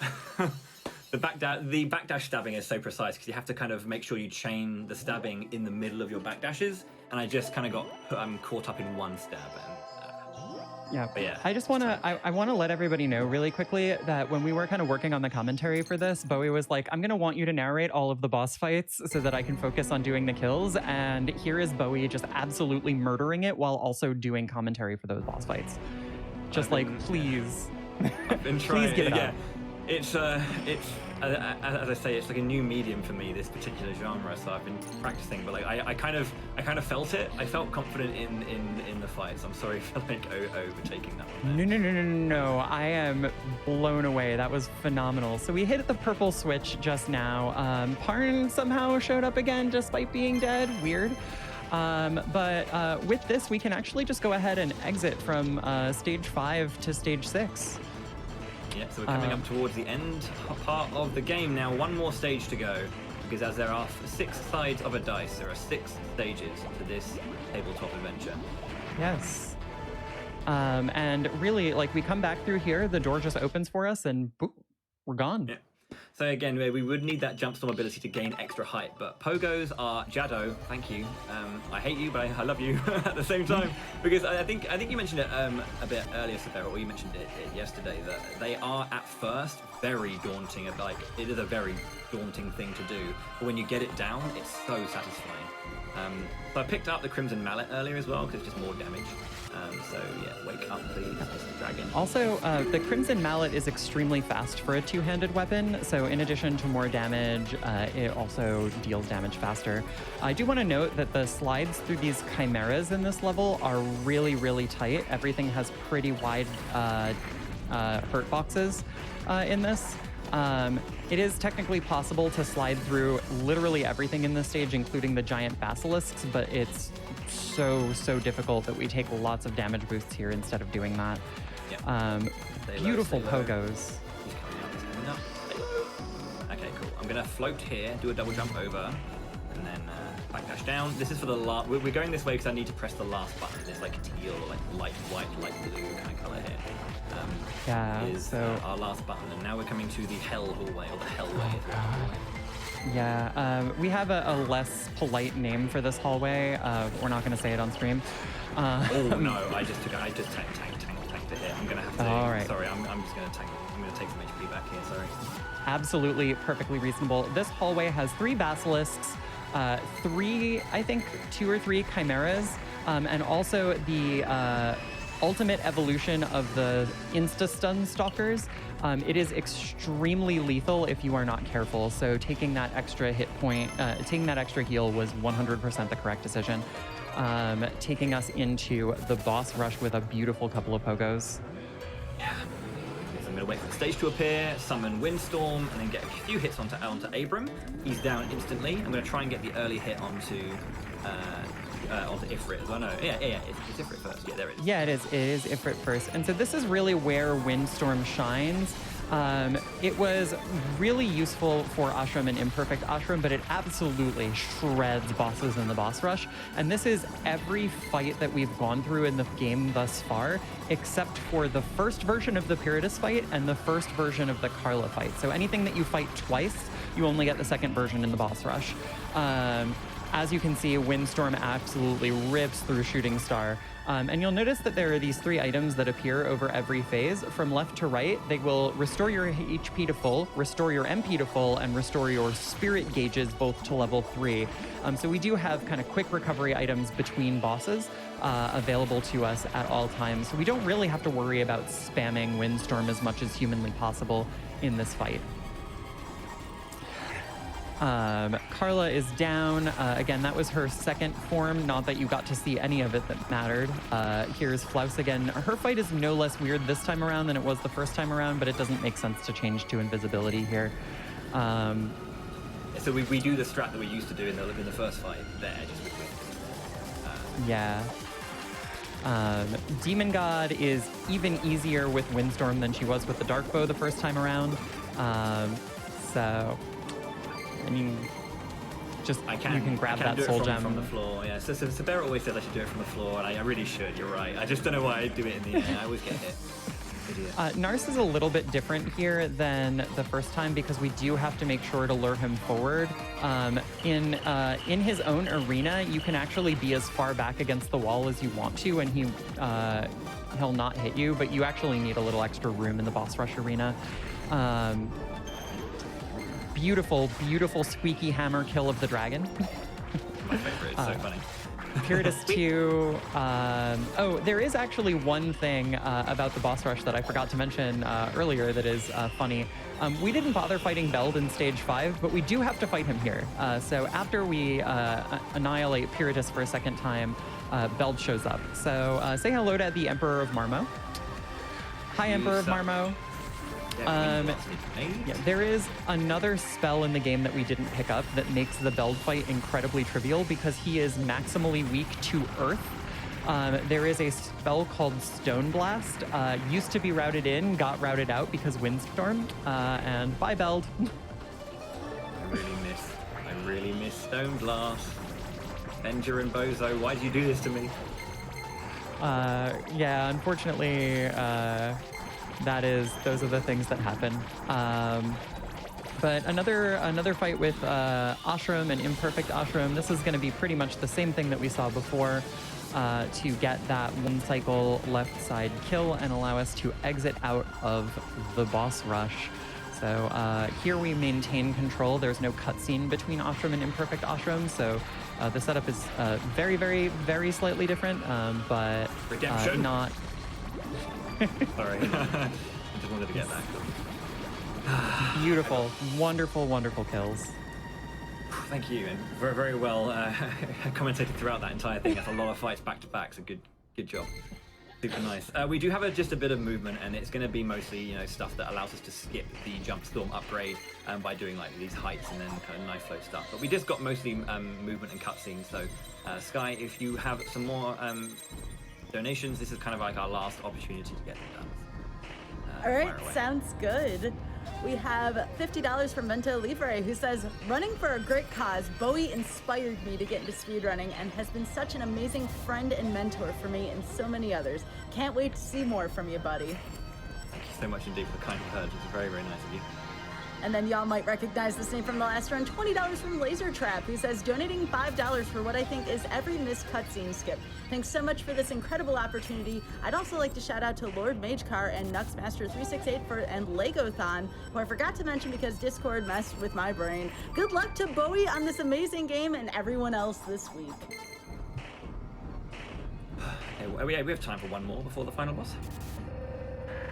The backdash stabbing is so precise because you have to kind of make sure you chain the stabbing in the middle of your backdashes, and I just kind of got caught up in one stab. Yeah. But yeah. I just want to I want to let everybody know really quickly that when we were kind of working on the commentary for this, Bowie was like, I'm going to want you to narrate all of the boss fights so that I can focus on doing the kills. And here is Bowie just absolutely murdering it while also doing commentary for those boss fights. Just please. I've been trying. Please give it up. It's as I say, it's like a new medium for me, this particular genre. So I've been practicing, but like I kind of felt it. I felt confident in the fights. I'm sorry for like overtaking that one. No. I am blown away. That was phenomenal. So we hit the purple switch just now. Parn somehow showed up again despite being dead. Weird. But with this, we can actually just go ahead and exit from stage 5 to stage 6. Yeah, so we're coming up towards the end part of the game now. One more stage to go, because as there are 6 sides of a dice, there are 6 stages to this tabletop adventure. Yes. And really, like, we come back through here, the door just opens for us, and boop, we're gone. Yeah. So again, we would need that jump storm ability to gain extra height, but pogos are Jado. Thank you. I hate you, but I love you at the same time, because I think you mentioned it a bit earlier, Sabera, or you mentioned it yesterday, that they are at first very daunting. Like, it is a very daunting thing to do, but when you get it down, it's so satisfying. So I picked up the Crimson Mallet earlier as well, because it's just more damage. So yeah, wake up please, Mr. Dragon. Also, the Crimson Mallet is extremely fast for a two-handed weapon, so in addition to more damage, it also deals damage faster. I do want to note that the slides through these chimeras in this level are really, really tight. Everything has pretty wide hurt boxes in this. It is technically possible to slide through literally everything in this stage, including the giant basilisks, but it's so difficult that we take lots of damage boosts here instead of doing that. Yep. Beautiful pogos. He's coming up. Okay, cool. I'm gonna float here, do a double jump over, and then backdash down. This is for the last. We're going this way because I need to press the last button. It's like teal, like light white, light blue kind of color here. So our last button, and now we're coming to the hell hallway, or the hellway. Yeah, we have a less polite name for this hallway. We're not going to say it on stream. Oh no! I just tanked it here. I'm gonna have to. All right. Sorry, I'm just gonna tank. I'm gonna take some HP back here. Sorry. Absolutely, perfectly reasonable. This hallway has 3 basilisks, 2 or 3 chimeras, and also the ultimate evolution of the insta-stun stalkers. It is extremely lethal if you are not careful, so taking that extra hit point, taking that extra heal was 100% the correct decision. Taking us into the boss rush with a beautiful couple of pogos. Yeah. So I'm gonna wait for the stage to appear, summon Windstorm, and then get a few hits onto Abram. He's down instantly. I'm gonna try and get the early hit onto Ifrit as well. No, it's Ifrit first. Yeah, there it is. Yeah, it is Ifrit first. And so this is really where Windstorm shines. It was really useful for Ashram and Imperfect Ashram, but it absolutely shreds bosses in the boss rush. And this is every fight that we've gone through in the game thus far, except for the first version of the Pyridus fight and the first version of the Carla fight. So anything that you fight twice, you only get the second version in the boss rush. As you can see, Windstorm absolutely rips through Shooting Star. And you'll notice that there are these 3 items that appear over every phase. From left to right, they will restore your HP to full, restore your MP to full, and restore your spirit gauges both to level 3. So we do have kind of quick recovery items between bosses available to us at all times. So we don't really have to worry about spamming Windstorm as much as humanly possible in this fight. Carla is down. Again, that was her second form. Not that you got to see any of it that mattered. Here's Flaus again. Her fight is no less weird this time around than it was the first time around, but it doesn't make sense to change to invisibility here. So we do the strat that we used to do in the first fight there, just with Windstorm. Yeah. Demon God is even easier with Windstorm than she was with the Dark Bow the first time around. I mean, you can grab that soul gem from the floor. Yeah, so Sabera always said I should do it from the floor, and I really should. You're right. I just don't know why I do it in the air. I always get hit. Nars is a little bit different here than the first time because we do have to make sure to lure him forward. In his own arena, you can actually be as far back against the wall as you want to, and he'll not hit you. But you actually need a little extra room in the boss rush arena. Beautiful squeaky hammer kill of the dragon. My favorite, it's so funny. Pyridus 2. There is actually one thing about the boss rush that I forgot to mention earlier that is funny. We didn't bother fighting Beld in stage 5, but we do have to fight him here. So after we annihilate Pyridus for a second time, Beld shows up. So say hello to the Emperor of Marmo. Hi, Emperor of Marmo. There is another spell in the game that we didn't pick up that makes the Beld fight incredibly trivial because he is maximally weak to Earth. There is a spell called Stone Blast. Used to be routed in, got routed out because Windstorm. And bye, Beld. I really miss Stone Blast. Benja and Bozo, why'd you do this to me? Yeah, unfortunately, those are the things that happen. But another fight with Ashram and Imperfect Ashram. This is going to be pretty much the same thing that we saw before to get that one cycle left side kill and allow us to exit out of the boss rush. So here we maintain control. There's no cutscene between Ashram and Imperfect Ashram, so the setup is very, very, very slightly different, but not... Sorry. I just wanted to get that. Beautiful, wonderful, wonderful kills. Thank you, and very, very well commentated throughout that entire thing. That's a lot of fights back to back, so good job. Super nice. We do have just a bit of movement, and it's going to be mostly stuff that allows us to skip the jump storm upgrade by doing like these heights and then kind of knife flow stuff. But we just got mostly movement and cutscenes. So Sky, if you have some more donations, this is kind of like our last opportunity to get them done. All right, sounds good. We have $50 from Vento Livre, who says, running for a great cause, Bowie inspired me to get into speedrunning and has been such an amazing friend and mentor for me and so many others. Can't wait to see more from you, buddy. Thank you so much indeed for the kind words. It's very, very nice of you. And then y'all might recognize this name from the last run, $20 from Laser Trap, who says, donating $5 for what I think is every missed cutscene skip. Thanks so much for this incredible opportunity. I'd also like to shout out to Lord Magecar and Nuxmaster368 and Legothon, who I forgot to mention because Discord messed with my brain. Good luck to Bowie on this amazing game and everyone else this week. We have time for one more before the final boss.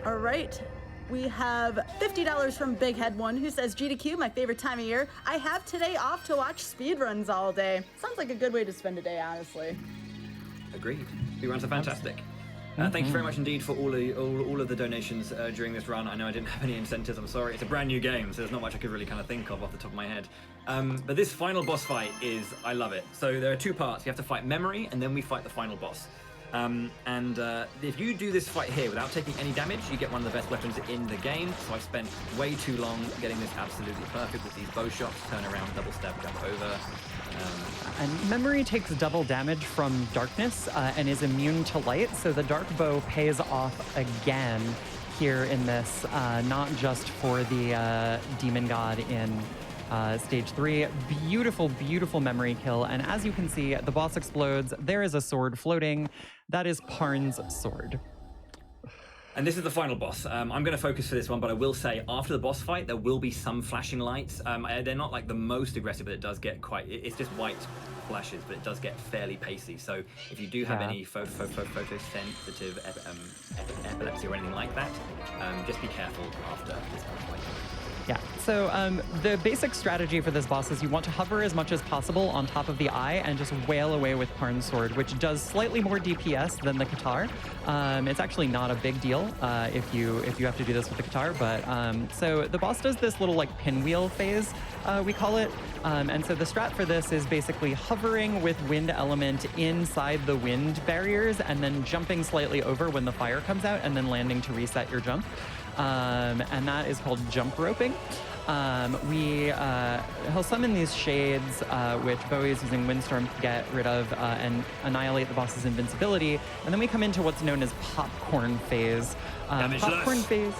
All right. We have $50 from Big Head One, who says, GDQ, my favorite time of year. I have today off to watch speedruns all day. Sounds like a good way to spend a day, honestly. Agreed. Speedruns are fantastic. Thank you very much indeed for all of the donations during this run. I know I didn't have any incentives, I'm sorry. It's a brand new game, so there's not much I could really kind of think of off the top of my head. But this final boss fight I love it. So there are two parts. You have to fight Memory, and then we fight the final boss. If you do this fight here without taking any damage, you get one of the best weapons in the game. So I spent way too long getting this absolutely perfect with these bow shots, turn around, double step, jump over. And Memory takes double damage from darkness and is immune to light, so the dark bow pays off again here in this, not just for the demon god in stage 3. Beautiful, beautiful memory kill. And as you can see, the boss explodes. There is a sword floating. That is Parn's sword. And this is the final boss. I'm going to focus for this one, but I will say after the boss fight, there will be some flashing lights. They're not like the most aggressive, but it does get quite... It's just white flashes, but it does get fairly pacey. So if you do have any photosensitive epilepsy or anything like that, just be careful after this boss fight. Yeah, so the basic strategy for this boss is you want to hover as much as possible on top of the eye and just wail away with Parn's sword, which does slightly more DPS than the Qatar. It's actually not a big deal if you have to do this with the Qatar, but so the boss does this little like pinwheel phase, we call it. And so the strat for this is basically hovering with wind element inside the wind barriers and then jumping slightly over when the fire comes out and then landing to reset your jump. And that is called jump roping. He'll summon these shades, which Bowie is using Windstorm to get rid of and annihilate the boss's invincibility. And then we come into what's known as popcorn phase. Popcorn phase.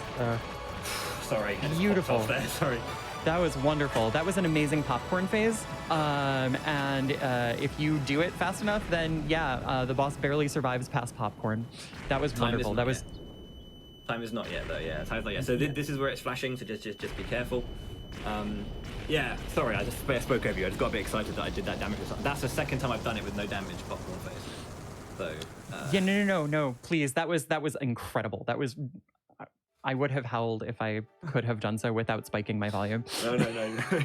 Sorry. Beautiful. There. Sorry. That was wonderful. That was an amazing popcorn phase. And if you do it fast enough, then yeah, the boss barely survives past popcorn. That was wonderful. That was. Time is not yet though, yeah. Time's not yet. So this is where it's flashing, so just be careful. Yeah, sorry, I just spoke over you. I just got a bit excited that I did that damage. That's the second time I've done it with no damage, popcorn phase. So yeah, no, please. That was incredible. That was I would have howled if I could have done so without spiking my volume. No,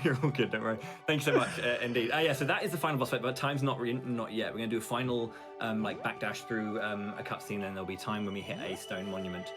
you're all good, don't worry. Thanks so much, indeed. Yeah, so that is the final boss fight, but time's not yet. We're gonna do a final like backdash through a cutscene, and there'll be time when we hit a stone monument.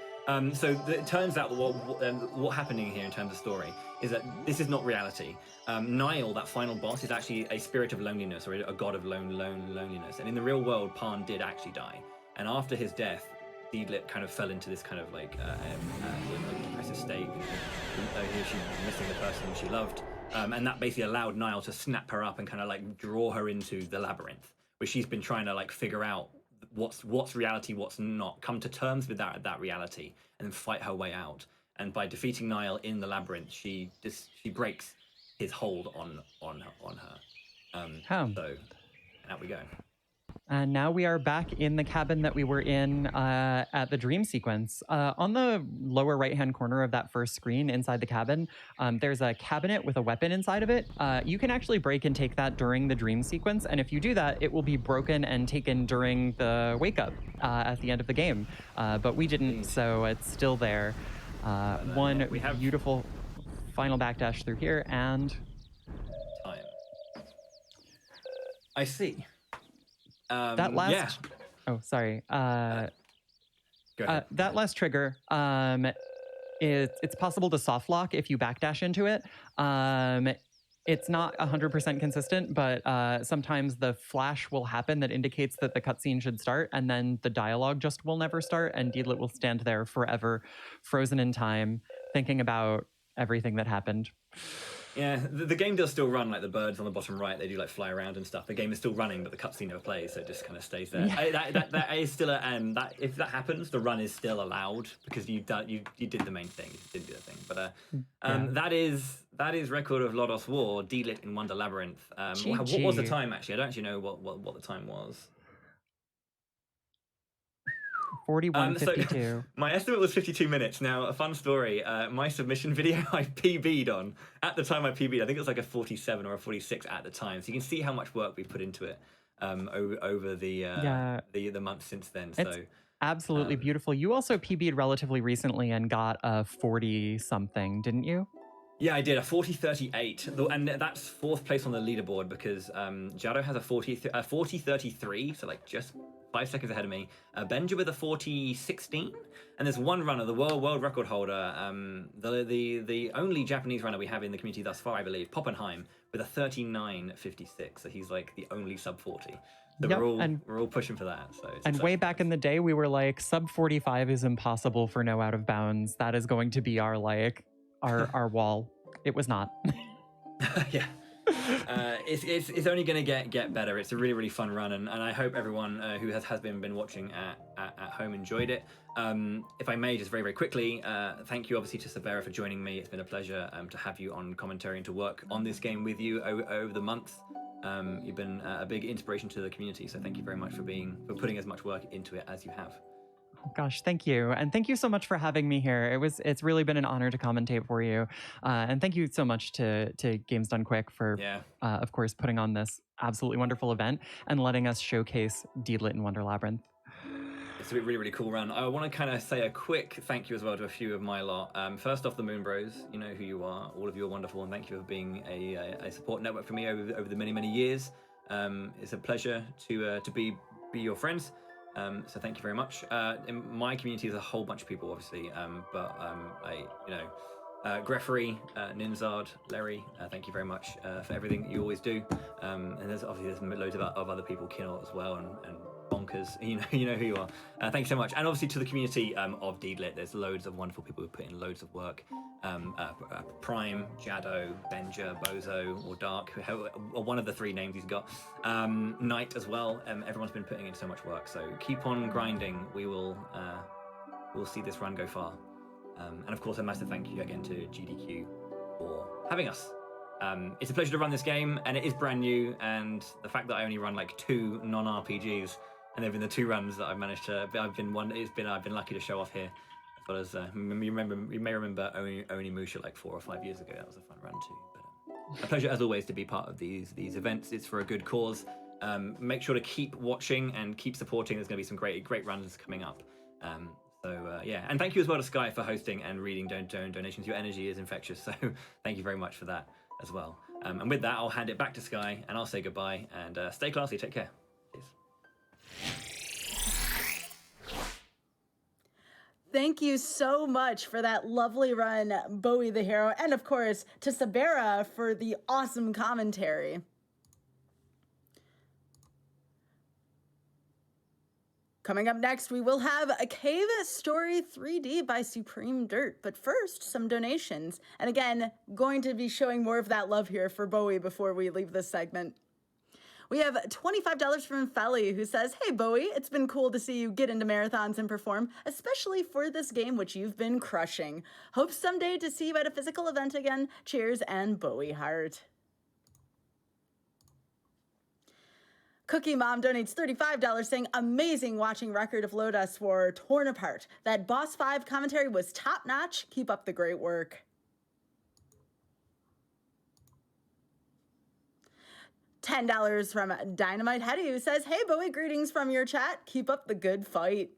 So it turns out what happening here in terms of story is that this is not reality. Niall, that final boss, is actually a spirit of loneliness, or a god of loneliness. And in the real world, Parn did actually die. And after his death, Deedlit kind of fell into this kind of like depressive state. She was missing the person she loved. And that basically allowed Niall to snap her up and kind of like draw her into the labyrinth, where she's been trying to like figure out what's reality, what's not, come to terms with that reality, and then fight her way out. and by defeating Niall in the labyrinth, she breaks his hold on her. So out we go. And now we are back in the cabin that we were in at the dream sequence. On the lower right-hand corner of that first screen inside the cabin, there's a cabinet with a weapon inside of it. You can actually break and take that during the dream sequence. And if you do that, it will be broken and taken during the wake-up at the end of the game. But we didn't, so it's still there. One beautiful final backdash through here, and... time. I see. That last... Yeah. Oh, sorry. Go ahead. That last trigger, it's possible to soft lock if you backdash into it. It's not 100% consistent, but sometimes the flash will happen that indicates that the cutscene should start, and then the dialogue just will never start, and Deedlit will stand there forever, frozen in time, thinking about everything that happened. Yeah, the game does still run, like the birds on the bottom right, they do like fly around and stuff. The game is still running, but the cutscene never plays, so it just kind of stays there. Yeah. That is still that if that happens, the run is still allowed because you did the main thing, you didn't do the thing. But that is record of Lodoss War, Deedlit in Wonder Labyrinth. What was the time actually? I don't actually know what the time was. 41:52. So my estimate was 52 minutes. Now, a fun story. My submission video I PB'd on. At the time I PB'd, I think it was like a 47 or a 46 at the time. So you can see how much work we put into it over the months since then. So it's absolutely beautiful. You also PB'd relatively recently and got a 40-something, didn't you? Yeah, I did a 40:38, and that's fourth place on the leaderboard because Jado has a 40:33, so like just 5 seconds ahead of me. Benja with a 40:16, and there's one runner, the world record holder, the only Japanese runner we have in the community thus far, I believe, Poppenheim, with a 39:56. So he's like the only sub 40. So yep, we're all pushing for that. So and way back in the day, we were like, sub 45 is impossible for no out of bounds. That is going to be our our wall. It was not. Yeah. It's only going to get better. It's a really, really fun run, and I hope everyone who has been watching at home enjoyed it. If I may, just very, very quickly, thank you obviously to Sabera for joining me. It's been a pleasure to have you on commentary and to work on this game with you over the months. You've been a big inspiration to the community, so thank you very much for putting as much work into it as you have. Oh, gosh, thank you. And thank you so much for having me here. It's really been an honor to commentate for you. And thank you so much to Games Done Quick for, of course, putting on this absolutely wonderful event and letting us showcase Deedlit in Wonder Labyrinth. It's a really, really cool run. I want to kind of say a quick thank you as well to a few of my lot. First off, the Moon Bros. You know who you are. All of you are wonderful, and thank you for being a support network for me over the many, many years. It's a pleasure to be your friends. So thank you very much. In my community, there's a whole bunch of people, obviously, Greffery, Ninzard, Larry, thank you very much for everything that you always do. And there's loads of other people, Kinnell as well, and Bonkers, you know who you are. Thank you so much. And obviously to the community of Deedlit, there's loads of wonderful people who put in loads of work. Prime, Jado, Benja, Bozo, or Dark, or one of the three names he's got. Knight as well. Everyone's been putting in so much work. So keep on grinding. We'll see this run go far. And of course, a massive thank you again to GDQ for having us. It's a pleasure to run this game, and it is brand new. And the fact that I only run like 2 non-RPGs, and they've been the 2 runs that I've managed to. I've been lucky to show off here. As well as you may remember Onimusha like 4 or 5 years ago. That was a fun run too. But a pleasure as always to be part of these events. It's for a good cause. Make sure to keep watching and keep supporting. There's going to be some great runs coming up. And thank you as well to Sky for hosting and reading donations. Your energy is infectious, so thank you very much for that as well. And with that, I'll hand it back to Sky, and I'll say goodbye, and stay classy, take care. Cheers. Thank you so much for that lovely run, Bowie the Hero, and of course, to Sabera for the awesome commentary. Coming up next, we will have a Cave Story 3D by Supreme Dirt. But first, some donations. And again, going to be showing more of that love here for Bowie before we leave this segment. We have $25 from Felly, who says, "Hey Bowie, it's been cool to see you get into marathons and perform, especially for this game which you've been crushing. Hope someday to see you at a physical event again. Cheers," and Bowie heart. Cookie Mom donates $35 saying, "Amazing watching Record of Lodoss War torn apart. That Boss 5 commentary was top notch. Keep up the great work." $10 from Dynamite Hetty, who says, "Hey Bowie, greetings from your chat. Keep up the good fight."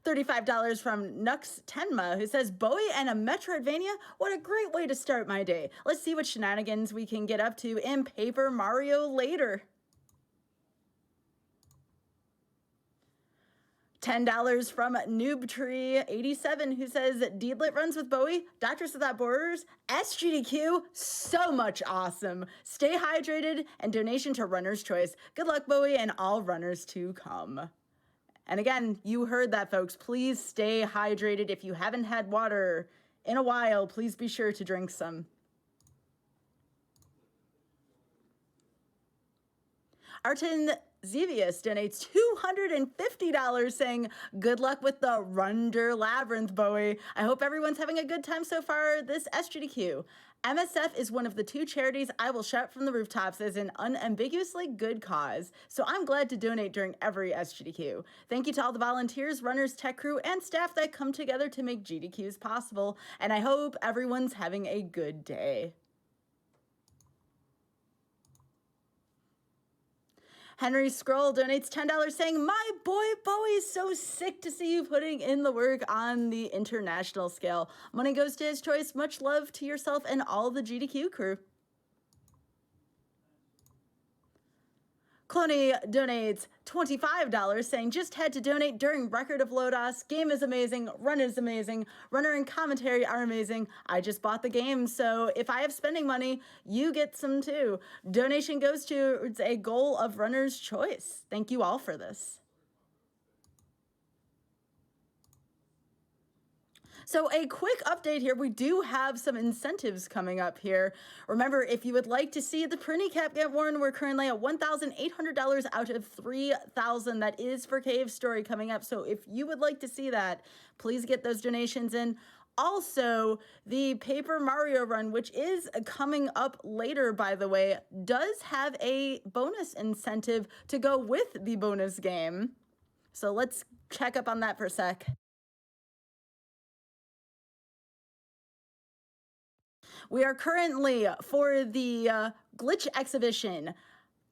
$35 from Nux Tenma, who says, "Bowie and a Metroidvania? What a great way to start my day. Let's see what shenanigans we can get up to in Paper Mario later." $10 from Noobtree87, who says, "Deedlit runs with Bowie, Doctors Without Borders, SGDQ, so much awesome. Stay hydrated, and donation to Runner's Choice. Good luck, Bowie, and all runners to come." And again, you heard that, folks. Please stay hydrated. If you haven't had water in a while, please be sure to drink some. Artin Zevius donates $250 saying, "Good luck with the Runder Labyrinth, Bowie. I hope everyone's having a good time so far this SGDQ. MSF is one of the 2 charities I will shout from the rooftops as an unambiguously good cause, so I'm glad to donate during every SGDQ. Thank you to all the volunteers, runners, tech crew, and staff that come together to make GDQs possible, and I hope everyone's having a good day." Henry Scroll donates $10 saying, "My boy Bowie's so sick to see you putting in the work on the international scale. Money goes to his choice. Much love to yourself and all the GDQ crew." Cloney donates $25 saying, "Just had to donate during Record of Lodoss. Game is amazing. Run is amazing. Runner and commentary are amazing. I just bought the game, so if I have spending money, you get some too. Donation goes towards a goal of Runner's Choice. Thank you all for this." So a quick update here. We do have some incentives coming up here. Remember, if you would like to see the printy cap get worn, we're currently at $1,800 out of $3,000. That is for Cave Story coming up. So if you would like to see that, please get those donations in. Also, the Paper Mario run, which is coming up later, by the way, does have a bonus incentive to go with the bonus game. So let's check up on that for a sec. We are currently, for the glitch exhibition,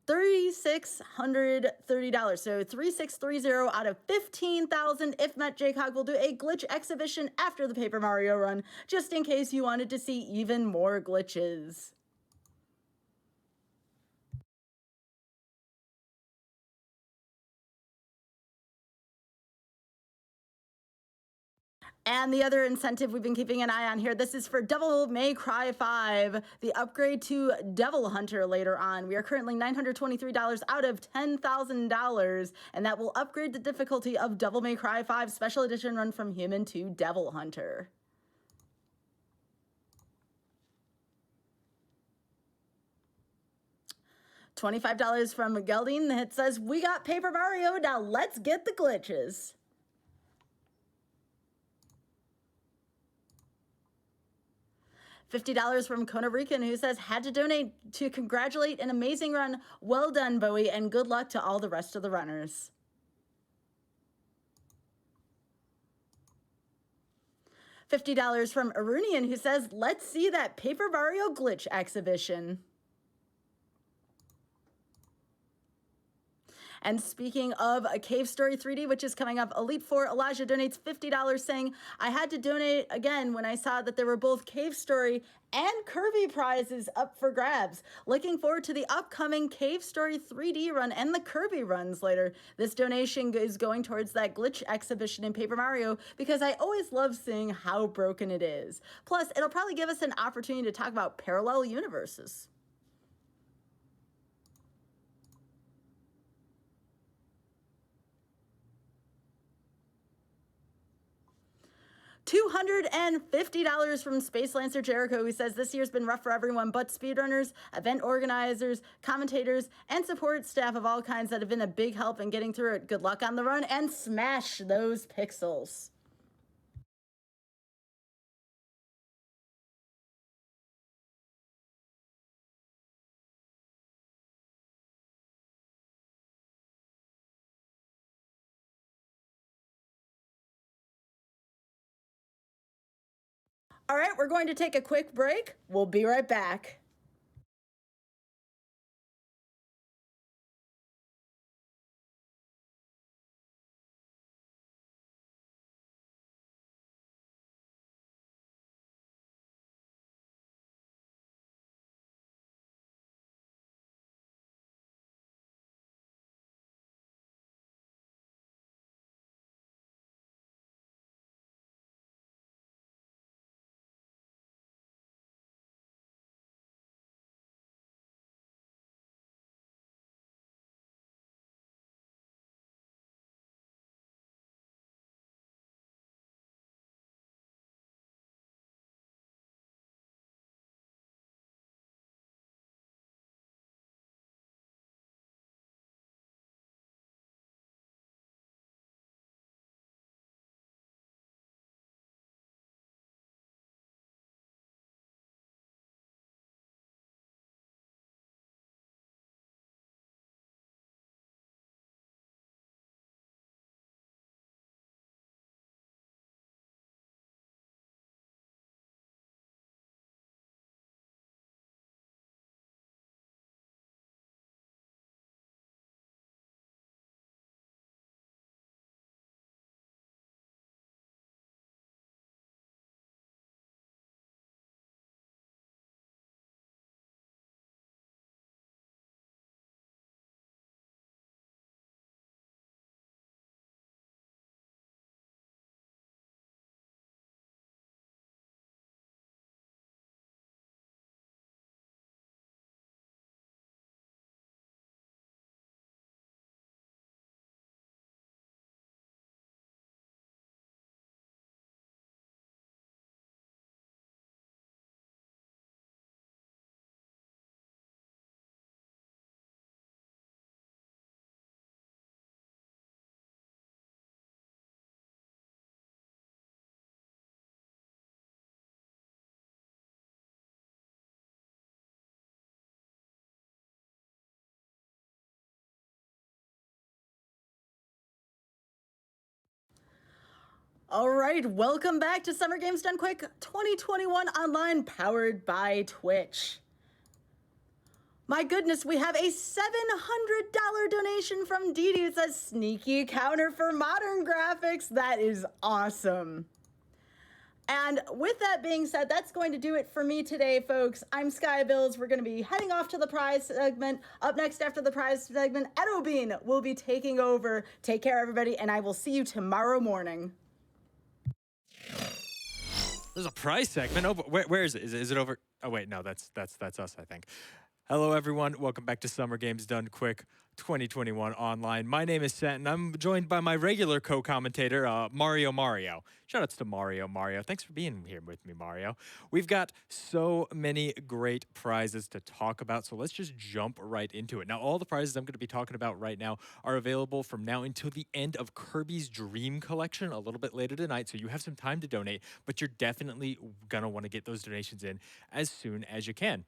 $3,630. So 3,630 out of 15,000. If met, JCog will do a glitch exhibition after the Paper Mario run, just in case you wanted to see even more glitches. And the other incentive we've been keeping an eye on here, this is for Devil May Cry 5, the upgrade to Devil Hunter later on. We are currently $923 out of $10,000, and that will upgrade the difficulty of Devil May Cry 5 Special Edition run from Human to Devil Hunter. $25 from Gelding that says, "We got Paper Mario, now let's get the glitches." $50 from Kona Rican, who says, "Had to donate to congratulate an amazing run. Well done, Bowie, and good luck to all the rest of the runners." $50 from Arunian, who says, "Let's see that Paper Mario glitch exhibition." And speaking of a Cave Story 3D, which is coming up, Elite 4 Elijah donates $50 saying, "I had to donate again when I saw that there were both Cave Story and Kirby prizes up for grabs. Looking forward to the upcoming Cave Story 3D run and the Kirby runs later. This donation is going towards that glitch exhibition in Paper Mario because I always love seeing how broken it is. Plus, it'll probably give us an opportunity to talk about parallel universes." $250 from Space Lancer Jericho, who says this year's been rough for everyone but speedrunners, event organizers, commentators, and support staff of all kinds that have been a big help in getting through it. Good luck on the run and smash those pixels. All right, we're going to take a quick break. We'll be right back. All right, welcome back to Summer Games Done Quick 2021 Online, powered by Twitch. My goodness, we have a $700 donation from Dee Dee. It says sneaky counter for modern graphics. That is awesome. And with that being said, that's going to do it for me today, folks. I'm Skybilz. We're going to be heading off to the prize segment. Up next after the prize segment, Edobeen will be taking over. Take care, everybody, and I will see you tomorrow morning. There's a prize segment. Oh, where is it? Is it over? Oh wait, no, that's us, I think. Hello everyone, welcome back to Summer Games Done Quick 2021 Online. My name is Seth, and I'm joined by my regular co-commentator, Mario. Shoutouts to Mario. Thanks for being here with me, Mario. We've got so many great prizes to talk about, so let's just jump right into it. Now, all the prizes I'm going to be talking about right now are available from now until the end of Kirby's Dream Collection a little bit later tonight, so you have some time to donate, but you're definitely going to want to get those donations in as soon as you can.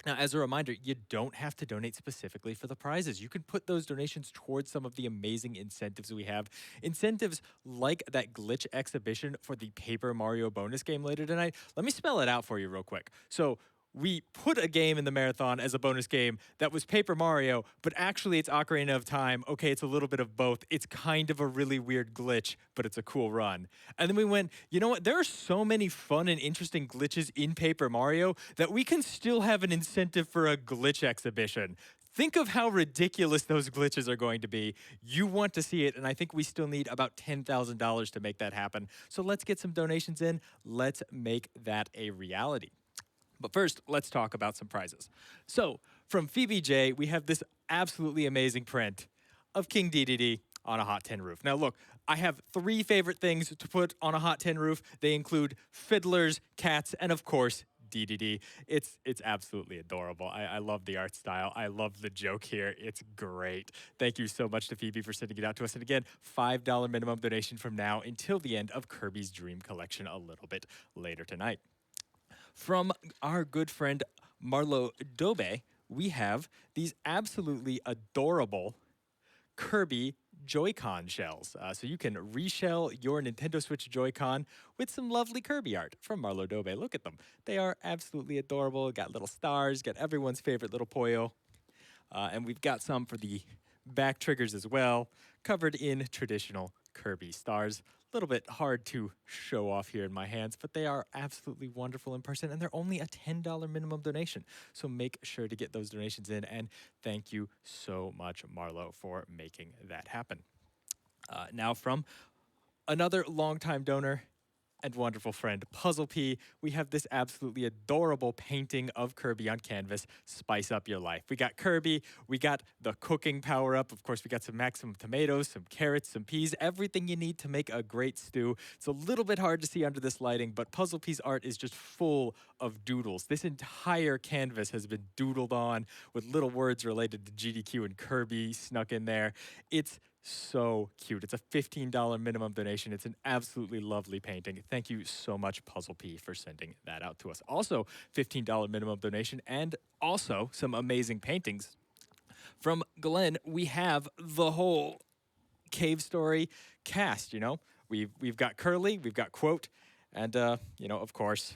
Now, as a reminder, you don't have to donate specifically for the prizes. You can put those donations towards some of the amazing incentives we have. Incentives like that glitch exhibition for the Paper Mario bonus game later tonight. Let me spell it out for you real quick. So we put a game in the marathon as a bonus game that was Paper Mario, but actually it's Ocarina of Time. Okay, it's a little bit of both. It's kind of a really weird glitch, but it's a cool run. And then we went, you know what? There are so many fun and interesting glitches in Paper Mario that we can still have an incentive for a glitch exhibition. Think of how ridiculous those glitches are going to be. You want to see it, and I think we still need about $10,000 to make that happen. So let's get some donations in. Let's make that a reality. But first, let's talk about some prizes. So, from Phoebe J, we have this absolutely amazing print of King Dedede on a Hot Tin roof. Now, look, I have 3 favorite things to put on a hot tin roof. They include fiddlers, cats, and of course, DDD. It's absolutely adorable. I love the art style. I love the joke here. It's great. Thank you so much to Phoebe for sending it out to us. And again, $5 minimum donation from now until the end of Kirby's Dream Collection a little bit later tonight. From our good friend Marlo Dobe, we have these absolutely adorable Kirby Joy-Con shells. So you can reshell your Nintendo Switch Joy-Con with some lovely Kirby art from Marlo Dobe. Look at them. They are absolutely adorable. Got little stars, got everyone's favorite little Poyo. And we've got some for the back triggers as well, covered in traditional Kirby stars. A little bit hard to show off here in my hands, but they are absolutely wonderful in person, and they're only a $10 minimum donation. So make sure to get those donations in, and thank you so much, Marlo, for making that happen. Now from another longtime donor and wonderful friend, Puzzle P, we have this absolutely adorable painting of Kirby on canvas, Spice Up Your Life. We got Kirby, we got the cooking power-up, of course we got some maximum tomatoes, some carrots, some peas, everything you need to make a great stew. It's a little bit hard to see under this lighting, but Puzzle P's art is just full of doodles. This entire canvas has been doodled on with little words related to GDQ and Kirby snuck in there. It's so cute. It's a $15 minimum donation. It's an absolutely lovely painting. Thank you so much, Puzzle P, for sending that out to us. Also, $15 minimum donation and also some amazing paintings. From Glenn, we have the whole Cave Story cast, you know. We've got Curly, we've got Quote, and, you know, of course,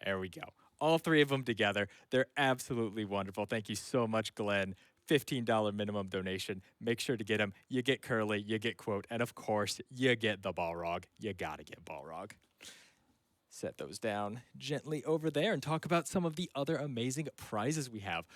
there we go. All 3 of them together. They're absolutely wonderful. Thank you so much, Glenn. $15 minimum donation. Make sure to get them. You get Curly, you get Quote, and of course, you get the Balrog. You gotta get Balrog. Set those down gently over there and talk about some of the other amazing prizes we have.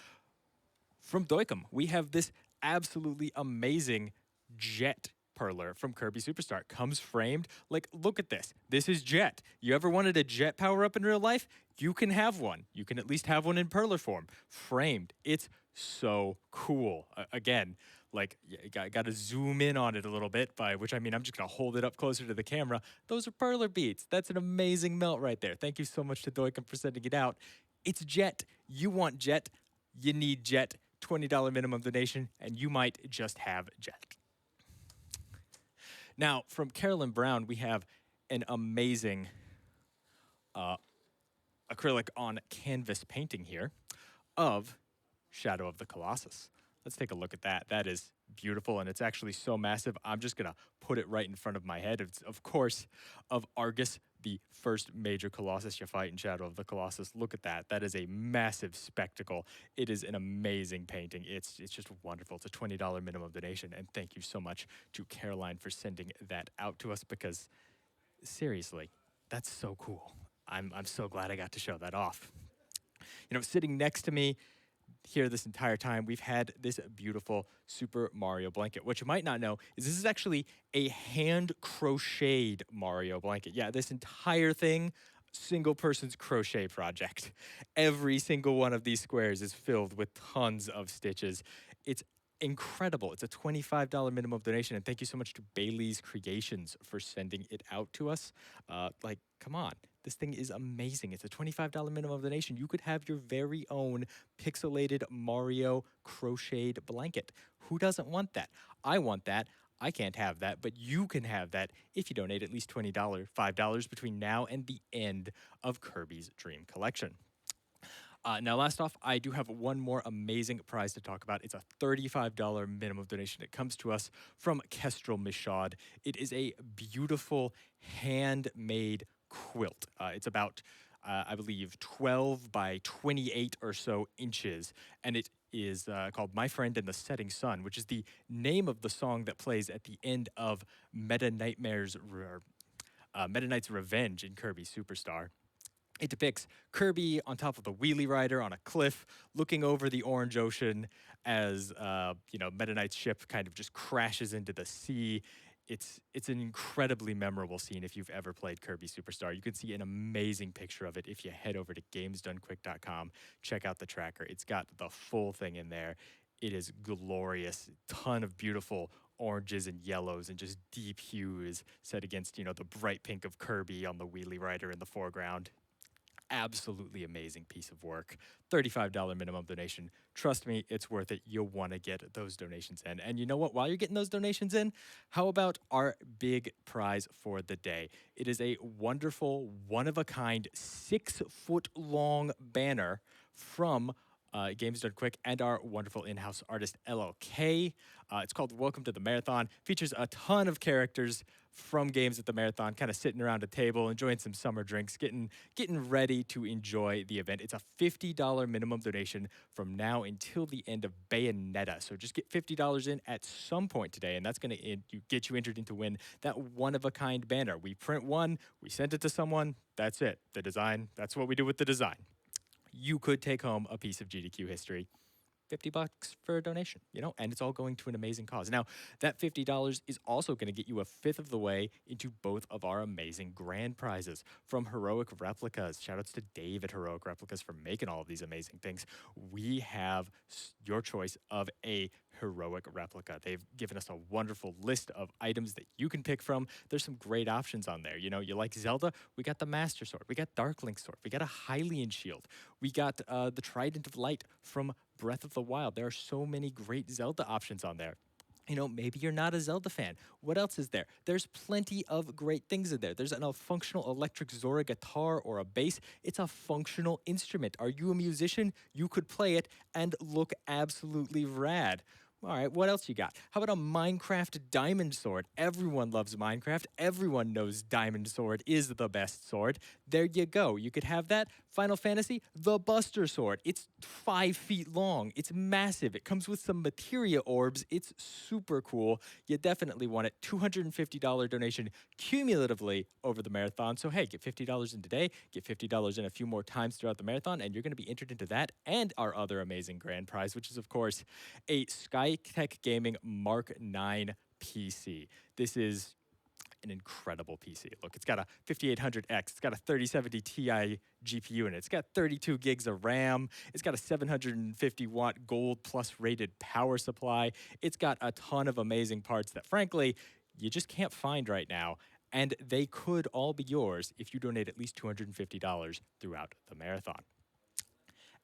From Doikum, we have this absolutely amazing Jet Perler from Kirby Superstar. It comes framed. Like, look at this. This is Jet. You ever wanted a Jet power-up in real life? You can have one. You can at least have one in Perler form. Framed. It's so cool. Again, like, you got to zoom in on it a little bit, by which I mean I'm just going to hold it up closer to the camera. Those are Perler beats. That's an amazing melt right there. Thank you so much to Doikum for sending it out. It's Jet. You want Jet. You need Jet. $20 minimum donation, and you might just have Jet. Now, from Carolyn Brown, we have an amazing acrylic on canvas painting here of Shadow of the Colossus. Let's take a look at that. That is beautiful, and it's actually so massive. I'm just going to put it right in front of my head. It's, of course, of Argus, the first major Colossus you fight in Shadow of the Colossus. Look at that. That is a massive spectacle. It is an amazing painting. It's just wonderful. It's a $20 minimum donation, and thank you so much to Caroline for sending that out to us, because seriously, that's so cool. I'm so glad I got to show that off. You know, sitting next to me here this entire time, we've had this beautiful Super Mario blanket. What you might not know is this is actually a hand-crocheted Mario blanket. Yeah, this entire thing, single person's crochet project. Every single one of these squares is filled with tons of stitches. It's incredible. It's a $25 minimum donation, and thank you so much to Bailey's Creations for sending it out to us. Like, come on. This thing is amazing. It's a $25 minimum donation. You could have your very own pixelated Mario crocheted blanket. Who doesn't want that? I want that. I can't have that, but you can have that if you donate at least $20, $5 between now and the end of Kirby's Dream Collection. Now, last off, I do have one more amazing prize to talk about. It's a $35 minimum donation. It comes to us from Kestrel Michaud. It is a beautiful handmade quilt. It's about, I believe, 12 by 28 or so inches, and it is called My Friend and the Setting Sun, which is the name of the song that plays at the end of Meta Knight's Revenge in Kirby Superstar. It depicts Kirby on top of the wheelie rider on a cliff, looking over the orange ocean as, you know, Meta Knight's ship kind of just crashes into the sea. It's an incredibly memorable scene if you've ever played Kirby Superstar. You can see an amazing picture of it if you head over to gamesdonequick.com. Check out the tracker. It's got the full thing in there. It is glorious. Ton of beautiful oranges and yellows and just deep hues set against, you know, the bright pink of Kirby on the Wheelie Rider in the foreground. Absolutely amazing piece of work. $35 minimum donation. Trust me, it's worth it. You'll want to get those donations in. And you know what? While you're getting those donations in, how about our big prize for the day? It is a wonderful, one-of-a-kind, 6-foot-long banner from Games Done Quick and our wonderful in-house artist LLK. It's called Welcome to the Marathon. Features a ton of characters from games at the marathon, kind of sitting around a table, enjoying some summer drinks, getting ready to enjoy the event. It's a $50 minimum donation from now until the end of Bayonetta. So just get $50 in at some point today, and that's going to get you entered into win that one-of-a-kind banner. We print one, we send it to someone, that's it. The design, that's what we do with the design. You could take home a piece of GDQ history. $50 for a donation, you know, and it's all going to an amazing cause. Now, that $50 is also going to get you a fifth of the way into both of our amazing grand prizes from Heroic Replicas. Shoutouts to Dave at Heroic Replicas for making all of these amazing things. We have your choice of a heroic replica. They've given us a wonderful list of items that you can pick from. There's some great options on there. You know, you like Zelda? We got the Master Sword. We got Dark Link Sword. We got a Hylian Shield. We got the Trident of Light from Breath of the Wild. There are so many great Zelda options on there. You know, maybe you're not a Zelda fan. What else is there? There's plenty of great things in there. There's a functional electric Zora guitar or a bass. It's a functional instrument. Are you a musician? You could play it and look absolutely rad. All right, what else you got? How about a Minecraft Diamond Sword? Everyone loves Minecraft. Everyone knows Diamond Sword is the best sword. There you go. You could have that. Final Fantasy, the Buster Sword. It's 5 feet long. It's massive. It comes with some materia orbs. It's super cool. You definitely want it. $250 donation cumulatively over the marathon. So hey, get $50 in today, get $50 in a few more times throughout the marathon, and you're going to be entered into that and our other amazing grand prize, which is, of course, a Skytech Gaming Mark 9 PC. This is an incredible PC. Look, it's got a 5800X, it's got a 3070 Ti GPU in it, it's got 32 gigs of RAM, it's got a 750 watt gold plus rated power supply, it's got a ton of amazing parts that frankly, you just can't find right now, and they could all be yours if you donate at least $250 throughout the marathon.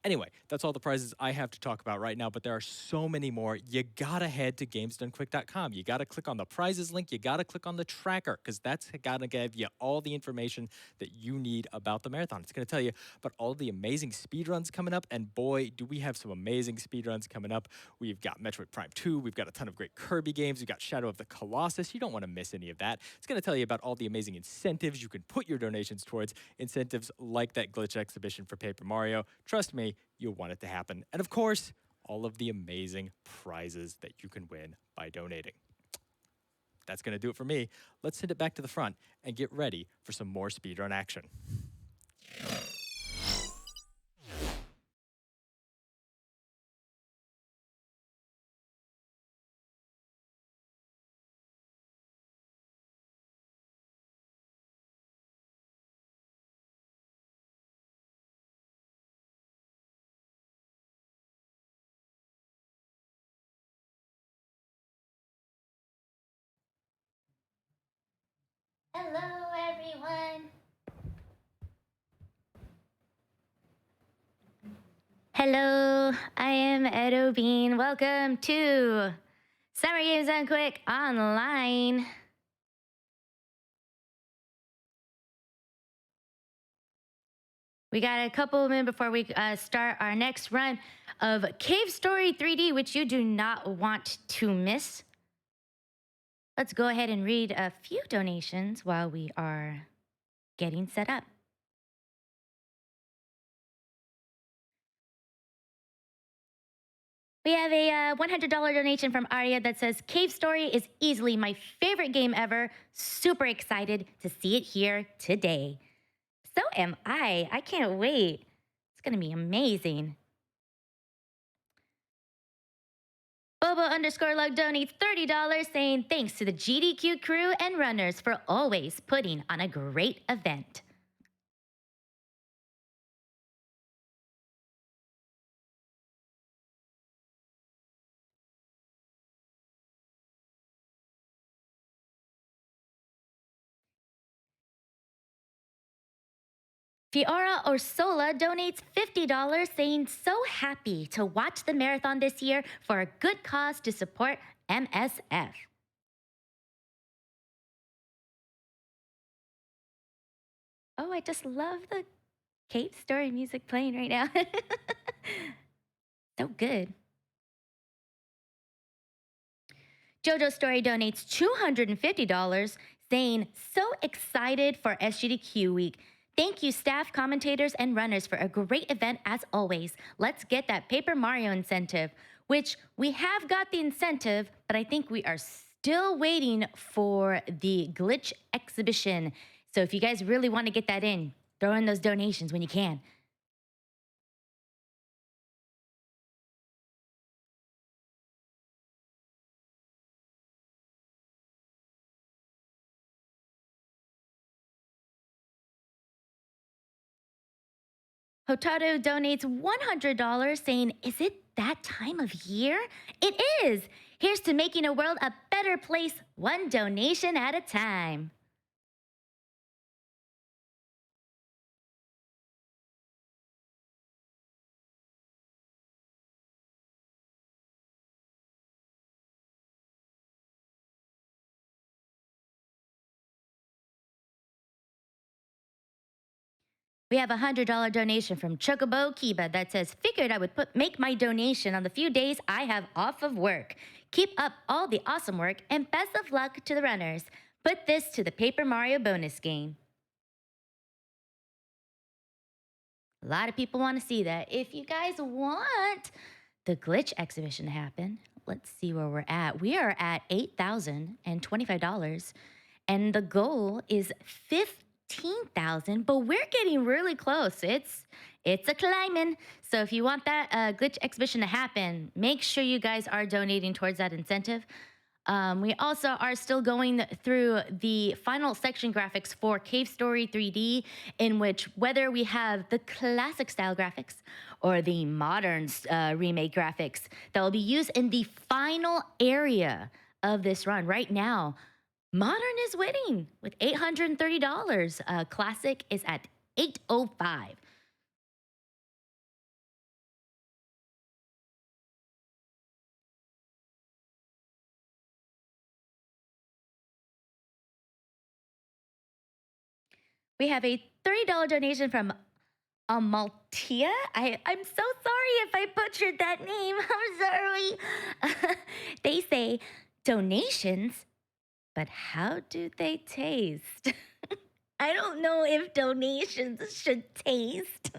Anyway, that's all the prizes I have to talk about right now, but there are so many more. You gotta head to GamesDoneQuick.com. You gotta click on the prizes link. You gotta click on the tracker, because that's gonna give you all the information that you need about the marathon. It's gonna tell you about all the amazing speedruns coming up, and boy, do we have some amazing speedruns coming up. We've got Metroid Prime 2, we've got a ton of great Kirby games, we've got Shadow of the Colossus. You don't wanna miss any of that. It's gonna tell you about all the amazing incentives you can put your donations towards, incentives like that glitch exhibition for Paper Mario. Trust me, you'll want it to happen. And of course, all of the amazing prizes that you can win by donating. That's going to do it for me. Let's send it back to the front and get ready for some more speedrun action. Hello, everyone. Hello, I am Edo Bean. Welcome to Summer Games Done Quick Online. We got a couple of minutes before we start our next run of Cave Story 3D, which you do not want to miss. Let's go ahead and read a few donations while we are getting set up. We have a $100 donation from Arya that says, Cave Story is easily my favorite game ever. Super excited to see it here today. So am I. I can't wait. It's going to be amazing. Boba_lug donates $30 saying thanks to the GDQ crew and runners for always putting on a great event. Fiora Orsola donates $50, saying, so happy to watch the marathon this year for a good cause to support MSF. Oh, I just love the Kate Story music playing right now. So good. JoJo Story donates $250, saying, so excited for SGDQ week. Thank you, staff, commentators, and runners for a great event as always. Let's get that Paper Mario incentive, which we have got the incentive, but I think we are still waiting for the glitch exhibition. So if you guys really want to get that in, throw in those donations when you can. Hotaru donates $100, saying, is it that time of year? It is! Here's to making a world a better place, one donation at a time. We have a $100 donation from Chocobo Kiba that says, figured I would make my donation on the few days I have off of work. Keep up all the awesome work and best of luck to the runners. Put this to the Paper Mario bonus game. A lot of people want to see that. If you guys want the glitch exhibition to happen, let's see where we're at. We are at $8,025, and the goal is 15,000, but we're getting really close. It's a climbing. So if you want that glitch exhibition to happen, make sure you guys are donating towards that incentive. We also are still going through the final section graphics for Cave Story 3D, in which whether we have the classic style graphics or the modern remake graphics that will be used in the final area of this run. Right now, modern is winning with $830. Classic is at $805. We have a $30 donation from Amaltia. I'm so sorry if I butchered that name. I'm sorry. They say, donations, but how do they taste? I don't know if donations should taste.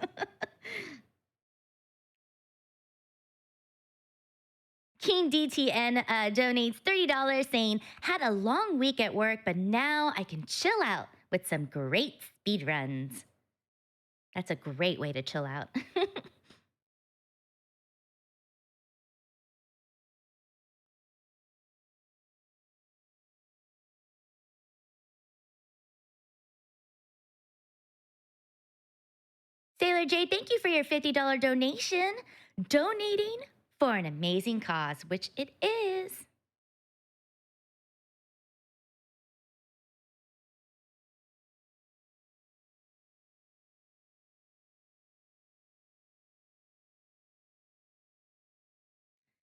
King DTN donates $30 saying, had a long week at work, but now I can chill out with some great speed runs. That's a great way to chill out. Sailor J, thank you for your $50 donation. Donating for an amazing cause, which it is.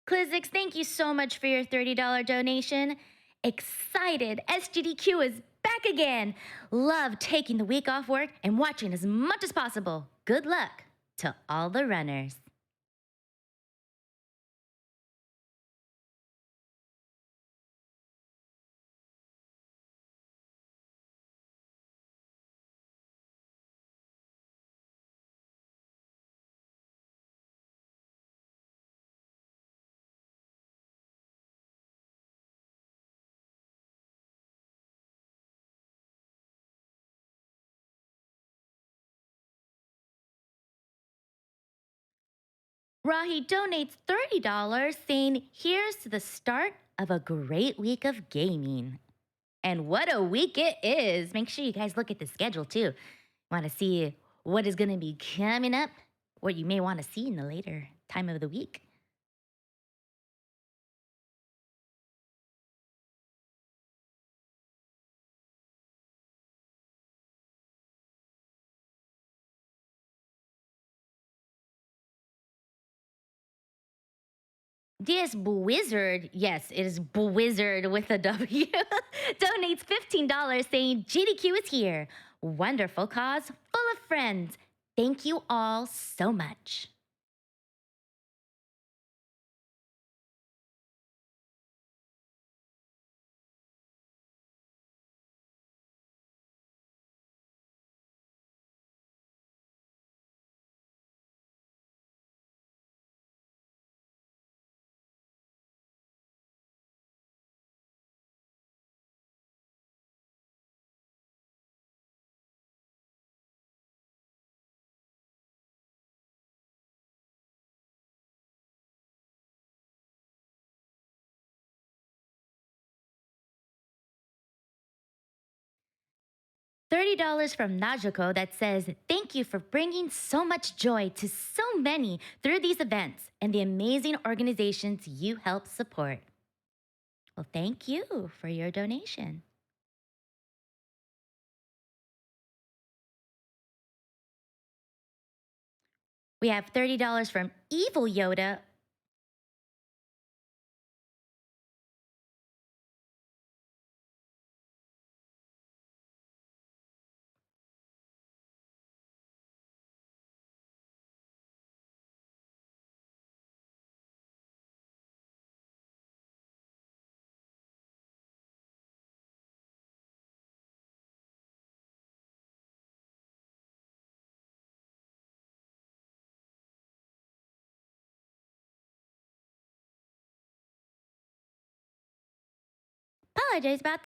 Clizix, thank you so much for your $30 donation. Excited, SGDQ is back again. Love taking the week off work and watching as much as possible. Good luck to all the runners. Rahi donates $30 saying, here's to the start of a great week of gaming. And what a week it is. Make sure you guys look at the schedule too. Want to see what is going to be coming up, what you may want to see in the later time of the week. DS Blizzard, yes, it is Blizzard with a W, donates $15 saying GDQ is here. Wonderful cause, full of friends. Thank you all so much. $30 from Najiko that says, thank you for bringing so much joy to so many through these events and the amazing organizations you help support. Well, thank you for your donation. We have $30 from Evil Yoda. Apologize about